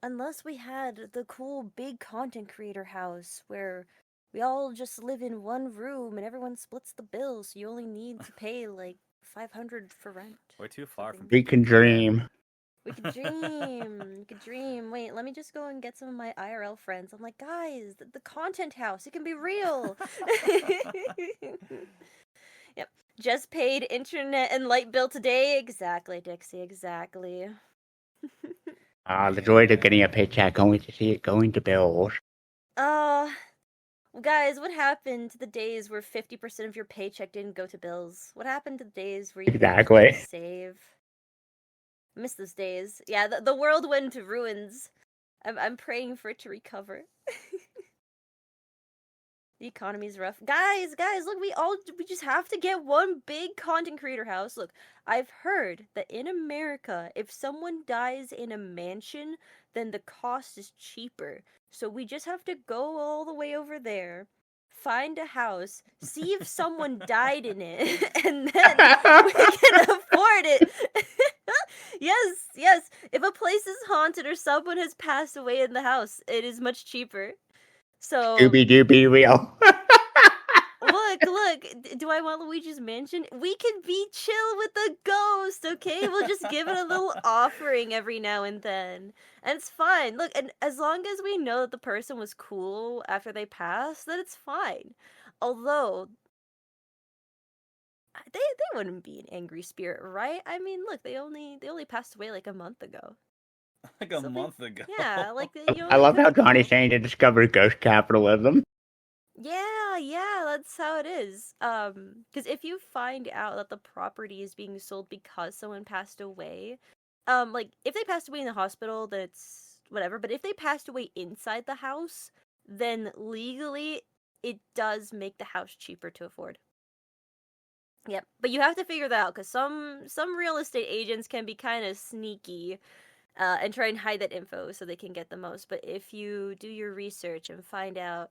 Unless we had the cool big content creator house where we all just live in one room and everyone splits the bills, so you only need to pay like 500 for rent. We're too far from. We can dream. We could dream. We could dream. Wait, let me just go and get some of my IRL friends. I'm like, guys, the content house, it can be real. Yep. Just paid internet and light bill today. Exactly, Dixie, exactly. The joy of getting a paycheck, only to see it going to bills. Well, guys, what happened to the days where 50% of your paycheck didn't go to bills? What happened to the days where you Exactly. could save? I miss those days. Yeah, the world went into ruins. I'm praying for it to recover. The economy's rough. Guys, look, we just have to get one big content creator house. Look, I've heard that in America, if someone dies in a mansion, then the cost is cheaper. So we just have to go all the way over there, find a house, see if someone died in it, and then we can afford it. Yes. If a place is haunted or someone has passed away in the house, it is much cheaper. So Scooby Doo be real. look, do I want Luigi's Mansion? We can be chill with the ghost, okay? We'll just give it a little offering every now and then. And it's fine. Look, and as long as we know that the person was cool after they passed, then it's fine. Although they wouldn't be an angry spirit, right? I mean, look, they only passed away like a month ago. Like a month ago. Yeah, like I love how could've Johnny's called. saying to discover ghost capitalism. Yeah, that's how it is. Because if you find out that the property is being sold because someone passed away, like if they passed away in the hospital, that's whatever. But if they passed away inside the house, then legally it does make the house cheaper to afford. Yep, but you have to figure that out because some real estate agents can be kind of sneaky, and try and hide that info so they can get the most. But if you do your research and find out,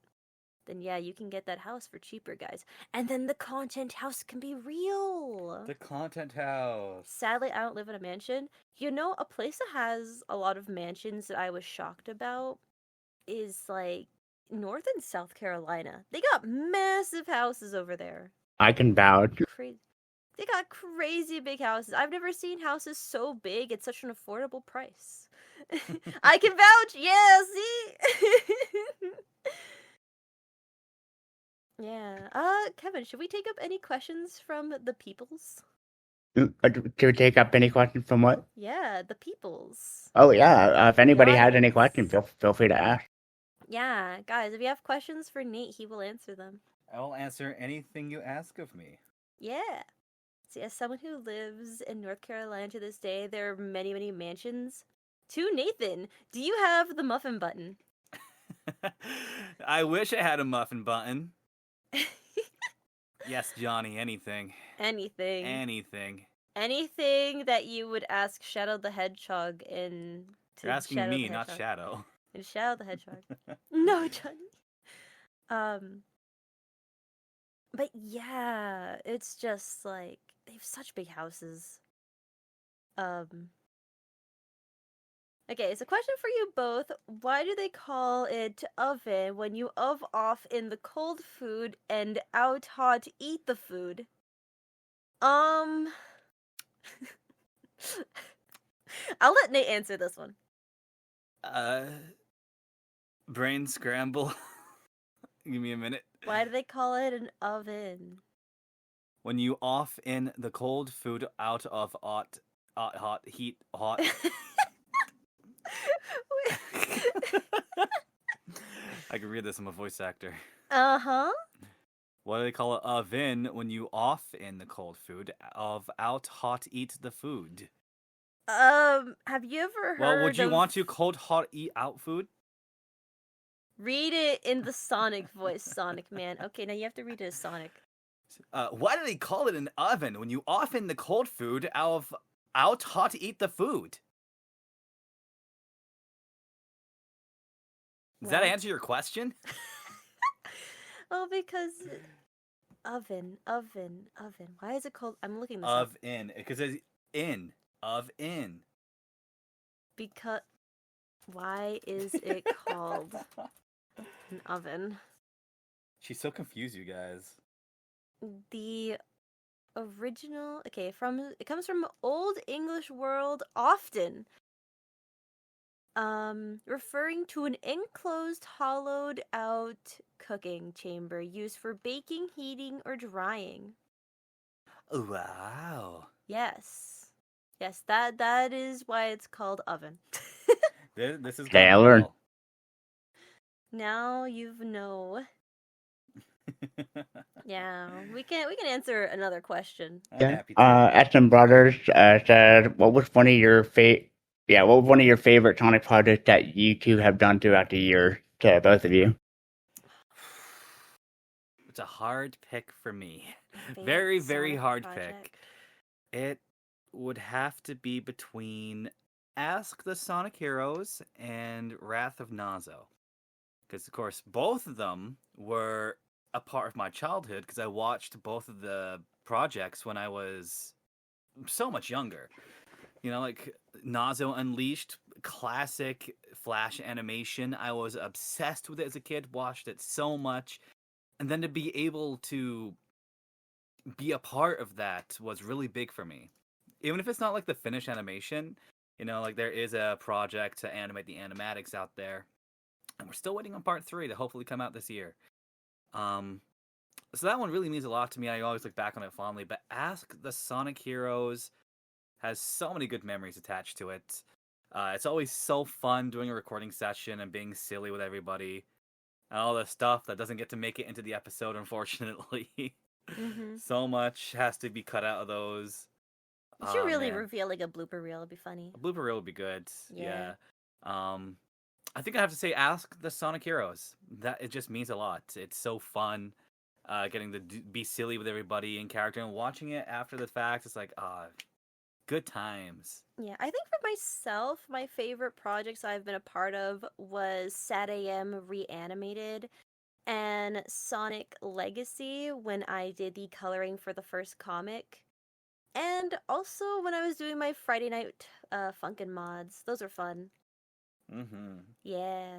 then yeah, you can get that house for cheaper, guys. And then the content house can be real. The content house. Sadly, I don't live in a mansion. You know, a place that has a lot of mansions that I was shocked about is like North and South Carolina. They got massive houses over there. I can vouch. Crazy. They got crazy big houses. I've never seen houses so big at such an affordable price. I can vouch. Yeah, see? Yeah. Kevin, should we take up any questions from the peoples? To take up any questions from what? Yeah, the peoples. Oh, yeah. If anybody has any audience. questions, feel free to ask. Yeah, guys, if you have questions for Nate, he will answer them. I will answer anything you ask of me. Yeah. See, as someone who lives in North Carolina to this day, there are many, many mansions. To Nathan, do you have the muffin button? I wish I had a muffin button. Yes, Johnny, anything. Anything. Anything. Anything that you would ask Shadow the Hedgehog in. You're asking Shadow me, the not Hedgehog. Shadow. In Shadow the Hedgehog. No, Johnny. But yeah, it's just like they have such big houses. Okay, so question for you both. Why do they call it oven when you off in the cold food and out hot eat the food? I'll let Nate answer this one. Brain scramble. Give me a minute. Why do they call it an oven? When you off in the cold food out of hot heat hot. I can read this. I'm a voice actor. Uh-huh. What do they call it? Oven when you off in the cold food of out hot eat the food. Have you ever heard Well, would you of... want to cold hot eat out food? Read it in the Sonic voice, Sonic Man. Okay, now you have to read it as Sonic. Why do they call it an oven when you off in the cold food of out hot eat the food? Does that answer your question? Oh, because oven. Why is it called? I'm looking this up. Of in, because it's in of in. Because why is it called an oven? She's so confused, you guys. The original, okay, it comes from Old English word often. Referring to an enclosed, hollowed out cooking chamber used for baking, heating, or drying. Wow. Yes. Yes, that is why it's called oven. This is Okay, I going learned. well. Now you know. Yeah, we can answer another question. I'm Yeah. happy to. Eston Brothers said, "What was one of your what was one of your favorite Sonic projects that you two have done throughout the year?" To both of you. It's a hard pick for me. Favorite Very, very Sonic hard project? pick. It would have to be between Ask the Sonic Heroes and Wrath of Nazo. Because, of course, both of them were a part of my childhood because I watched both of the projects when I was so much younger. You know, like Nazo Unleashed, classic Flash animation. I was obsessed with it as a kid, watched it so much. And then to be able to be a part of that was really big for me. Even if it's not like the finished animation, you know, like there is a project to animate the animatics out there. And we're still waiting on part 3 to hopefully come out this year. So that one really means a lot to me. I always look back on it fondly. But Ask the Sonic Heroes has so many good memories attached to it. It's always so fun doing a recording session and being silly with everybody. And all the stuff that doesn't get to make it into the episode, unfortunately. Mm-hmm. So much has to be cut out of those. You should really Man. reveal like a blooper reel. It'd be funny. A blooper reel would be good. Yeah. I think I have to say, Ask the Sonic Heroes. That it just means a lot. It's so fun, getting to be silly with everybody in character and watching it after the fact. It's like, good times. Yeah, I think for myself, my favorite projects I've been a part of was Sad AM Reanimated and Sonic Legacy when I did the coloring for the first comic. And also when I was doing my Friday night Funkin' mods. Those are fun. Mm-hmm. Yeah.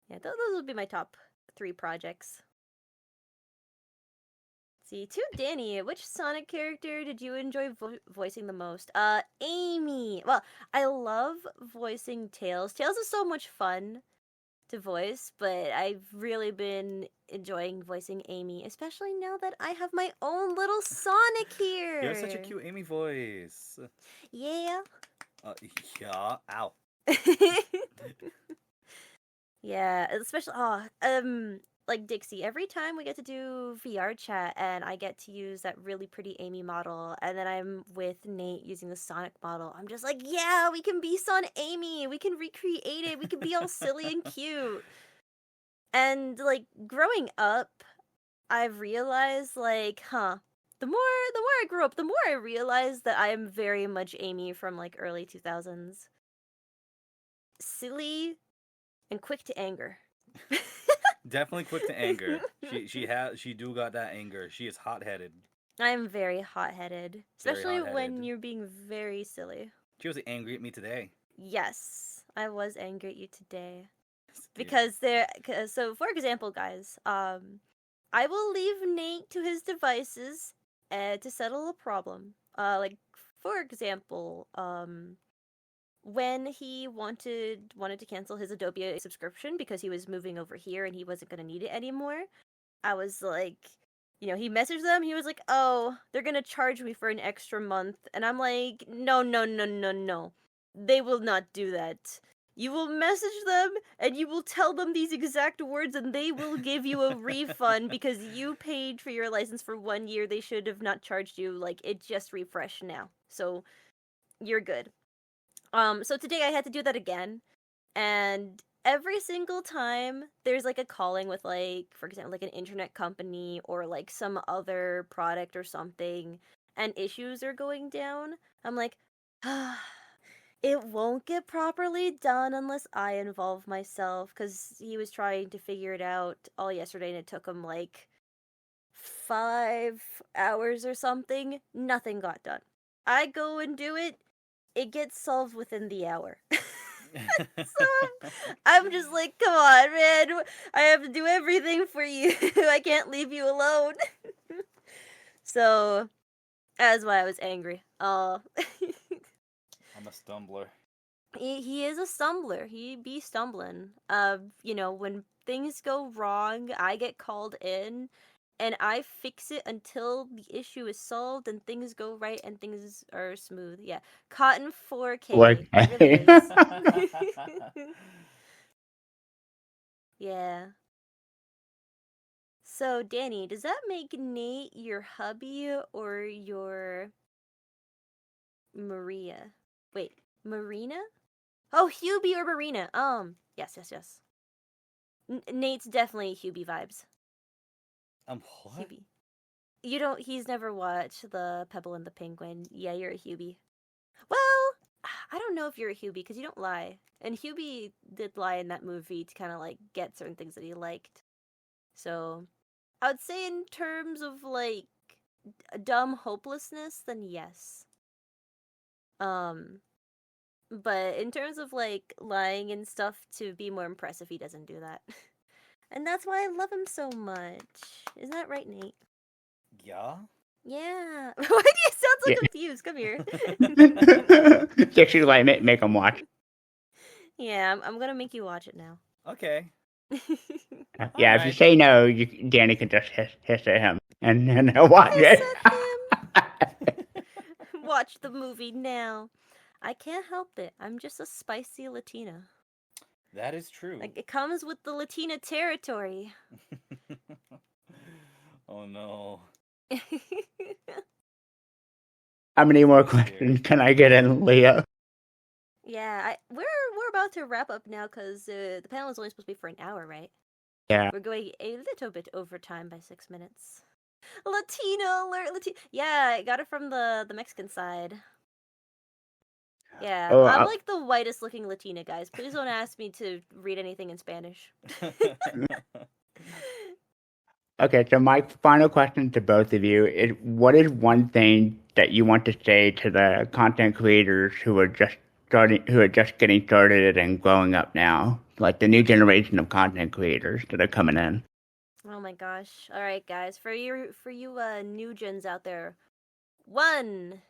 Yeah, those would be my top 3 projects. See, to Danny, which Sonic character did you enjoy voicing the most? Amy. Well, I love voicing Tails. Tails is so much fun to voice, but I've really been enjoying voicing Amy, especially now that I have my own little Sonic here. You have such a cute Amy voice. Yeah. Yeah. Ow. Yeah, especially like Dixie, every time we get to do VR chat and I get to use that really pretty Amy model and then I'm with Nate using the Sonic model, I'm just like, yeah, we can be Son Amy. We can recreate it. We can be all silly and cute. And like growing up, I've realized, like, the more I grew up, the more I realized that I am very much Amy from like early 2000s. Silly and quick to anger. Definitely quick to anger. She do got that anger. She is hot headed. I am very hot-headed, Very especially hot-headed. when you're being very silly. She was angry at me today. Yes, I was angry at you today. Dude. Because so for example, guys, I will leave Nate to his devices to settle a problem. Like for example, when he wanted to cancel his Adobe subscription because he was moving over here and he wasn't going to need it anymore, I was like, he messaged them. He was like, "Oh, they're going to charge me for an extra month." And I'm like, "No, no, no, no, no. They will not do that. You will message them and you will tell them these exact words and they will give you a refund because you paid for your license for 1 year. They should have not charged you. Like, it just refreshed now. So, you're good." So today I had to do that again, and every single time there's like a calling with, like, for example, like an internet company or like some other product or something, and issues are going down, I'm like, it won't get properly done unless I involve myself, because he was trying to figure it out all yesterday and it took him like 5 hours or something. Nothing got done. I go and do it, it gets solved within the hour. So I'm just like, come on, man. I have to do everything for you. I can't leave you alone. So that's why I was angry. I'm a stumbler. He is a stumbler. He be stumbling. When things go wrong, I get called in and I fix it until the issue is solved and things go right and things are smooth. Yeah. Cotton 4K. It really is. Yeah. So, Danny, does that make Nate your hubby or your Maria? Wait, Marina? Oh, Hubie or Marina. Yes, yes, yes. Nate's definitely Hubie vibes. What? Hubie. He's never watched The Pebble and the Penguin. Yeah, you're a Hubie. Well, I don't know if you're a Hubie because you don't lie. And Hubie did lie in that movie to kind of like get certain things that he liked. So, I would say in terms of like dumb hopelessness, then yes. But in terms of like lying and stuff to be more impressive, he doesn't do that. And that's why I love him so much. Isn't that right, Nate? Yeah. Yeah. Why do you sound so Yeah. confused? Come here. Actually, like make them watch. Yeah, I'm gonna make you watch it now. Okay. Yeah, if you Alright. say no, Danny can just hiss at him and he'll watch Hiss it. at him. Watch the movie now. I can't help it. I'm just a spicy Latina. That is true. Like, it comes with the Latina territory. Oh no. How many more questions can I get in, Leo? Yeah, we're about to wrap up now because the panel is only supposed to be for an hour, right? Yeah. We're going a little bit over time by 6 minutes. Latino alert! Yeah, I got it from the Mexican side. Yeah, Oh, I'm like the whitest looking Latina, guys. Please don't ask me to read anything in Spanish. Okay, so my final question to both of you is: what is one thing that you want to say to the content creators who are just getting started and growing up now, like the new generation of content creators that are coming in? Oh my gosh! All right, guys, for you new gens out there, 1.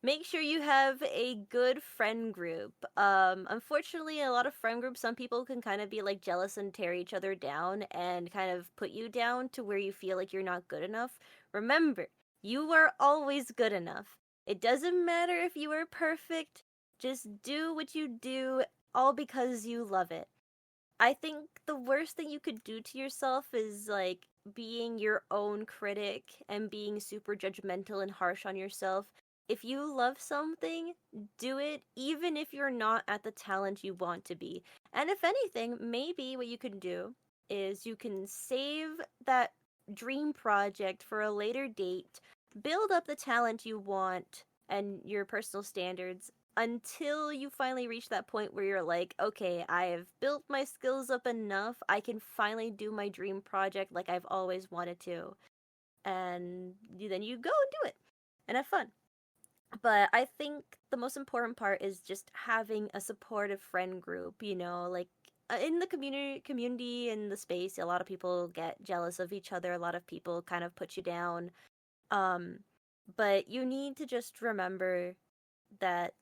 Make sure you have a good friend group. Unfortunately, a lot of friend groups, some people can kind of be like jealous and tear each other down and kind of put you down to where you feel like you're not good enough. Remember, you are always good enough. It doesn't matter if you are perfect. Just do what you do, all because you love it. I think the worst thing you could do to yourself is like being your own critic and being super judgmental and harsh on yourself. If you love something, do it even if you're not at the talent you want to be. And if anything, maybe what you can do is you can save that dream project for a later date, build up the talent you want and your personal standards until you finally reach that point where you're like, okay, I have built my skills up enough. I can finally do my dream project like I've always wanted to. And then you go and do it and have fun. But I think the most important part is just having a supportive friend group, like in the community in the space, a lot of people get jealous of each other, a lot of people kind of put you down. Um but you need to just remember that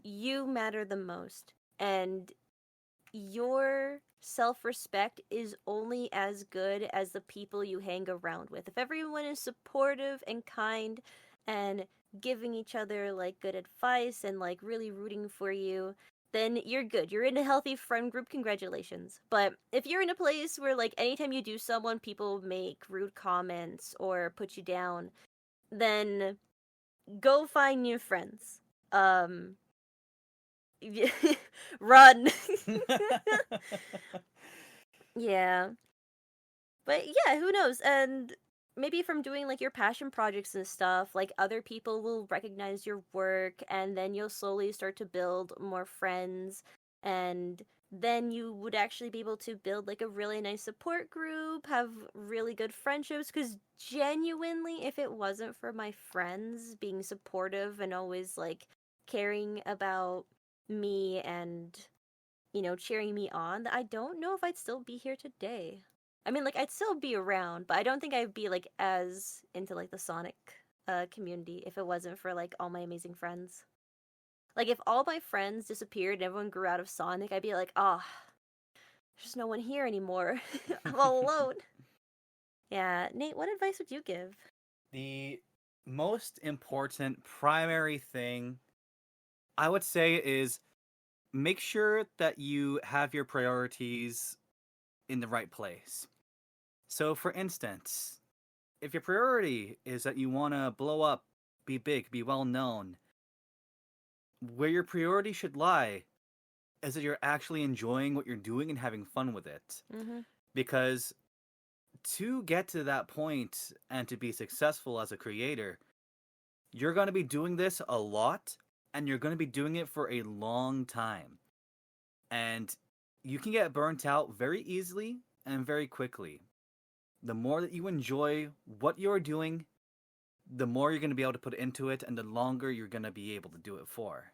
you matter the most, and your self respect is only as good as the people you hang around with. If everyone is supportive and kind and giving each other like good advice and like really rooting for you, then you're good. You're in a healthy friend group. Congratulations. But if you're in a place where like anytime you do someone, people make rude comments or put you down, then go find new friends. Um Run. Yeah. But yeah, who knows? And maybe from doing like your passion projects and stuff, like other people will recognize your work and then you'll slowly start to build more friends, and then you would actually be able to build like a really nice support group, have really good friendships, cuz genuinely if it wasn't for my friends being supportive and always like caring about me and cheering me on, I don't know if I'd still be here today. I mean, like, I'd still be around, but I don't think I'd be, like, as into, like, the Sonic community if it wasn't for, like, all my amazing friends. Like, if all my friends disappeared and everyone grew out of Sonic, I'd be like, oh, there's no one here anymore. I'm all alone. Yeah, Nate, what advice would you give? The most important primary thing I would say is make sure that you have your priorities in the right place. So, for instance, if your priority is that you want to blow up, be big, be well known, where your priority should lie is that you're actually enjoying what you're doing and having fun with it. Mm-hmm. Because to get to that point and to be successful as a creator, you're going to be doing this a lot and you're going to be doing it for a long time. And you can get burnt out very easily and very quickly. The more that you enjoy what you're doing, the more you're going to be able to put into it and the longer you're going to be able to do it for.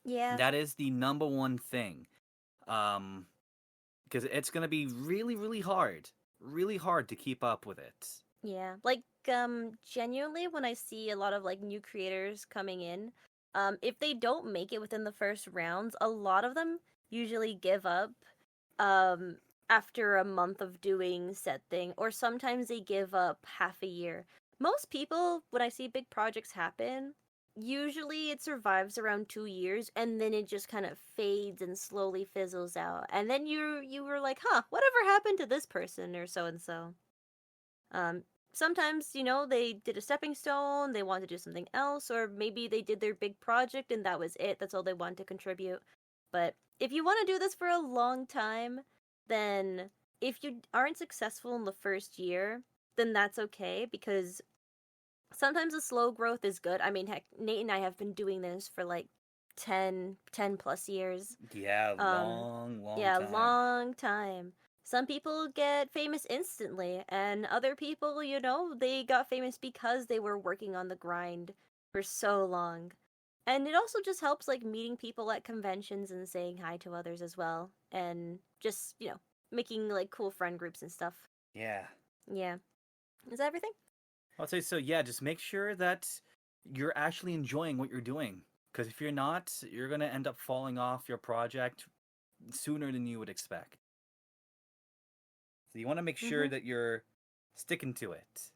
Yeah. That is the number one thing. Because it's going to be really, really hard to keep up with it. Yeah. Like, genuinely, when I see a lot of, like, new creators coming in, if they don't make it within the first rounds, a lot of them usually give up, after a month of doing said thing, or sometimes they give up half a year. Most people, when I see big projects happen, usually it survives around 2 years and then it just kind of fades and slowly fizzles out. And then you were like, huh, whatever happened to this person or so and so. Sometimes, they did a stepping stone, they want to do something else, or maybe they did their big project and that was it. That's all they wanted to contribute. But if you want to do this for a long time, then if you aren't successful in the first year, then that's okay, because sometimes the slow growth is good. I mean, heck, Nate and I have been doing this for like 10 plus years. Yeah, long time. Long time. Some people get famous instantly, and other people, they got famous because they were working on the grind for so long. And it also just helps, like, meeting people at conventions and saying hi to others as well. And just, making, like, cool friend groups and stuff. Yeah. Yeah. Is that everything? I'll say so, yeah, just make sure that you're actually enjoying what you're doing. Because if you're not, you're going to end up falling off your project sooner than you would expect. So you want to make sure that you're sticking to it.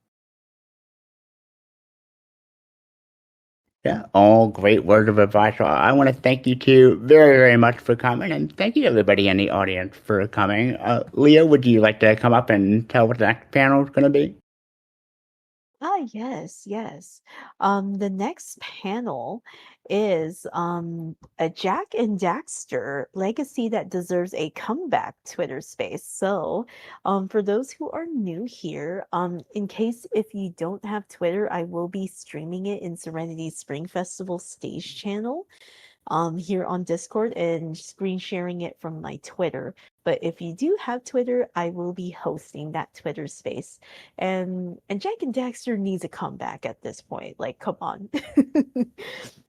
Yeah, all great words of advice. So I want to thank you two very, very much for coming, and thank you everybody in the audience for coming. Leo, would you like to come up and tell what the next panel is going to be? Yes, yes. The next panel is a Jack and Daxter legacy that deserves a comeback Twitter space. So, for those who are new here, in case if you don't have Twitter, I will be streaming it in Serenity Spring Festival stage channel here on Discord and screen sharing it from my Twitter. But if you do have Twitter, I will be hosting that Twitter space. And Jack and Daxter needs a comeback at this point. Like, come on.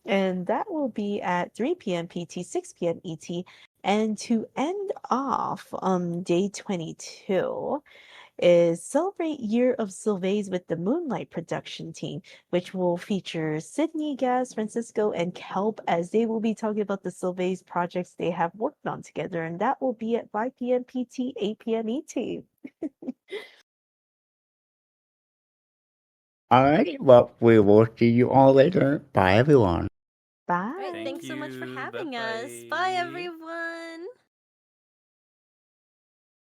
And that will be at 3 p.m. PT, 6 p.m. ET. And to end off day 22, is Celebrate Year of Sylvains with the Moonlight production team, which will feature Sydney, Gaz, Francisco, and Kelp as they will be talking about the Sylvains projects they have worked on together, and that will be at 5 p.m. PT, 8 p.m. ET. Alrighty, well, we will see you all later. Bye, everyone. All right, Bye. thanks so much for Thank you. having Bye us. Bye, bye. everyone.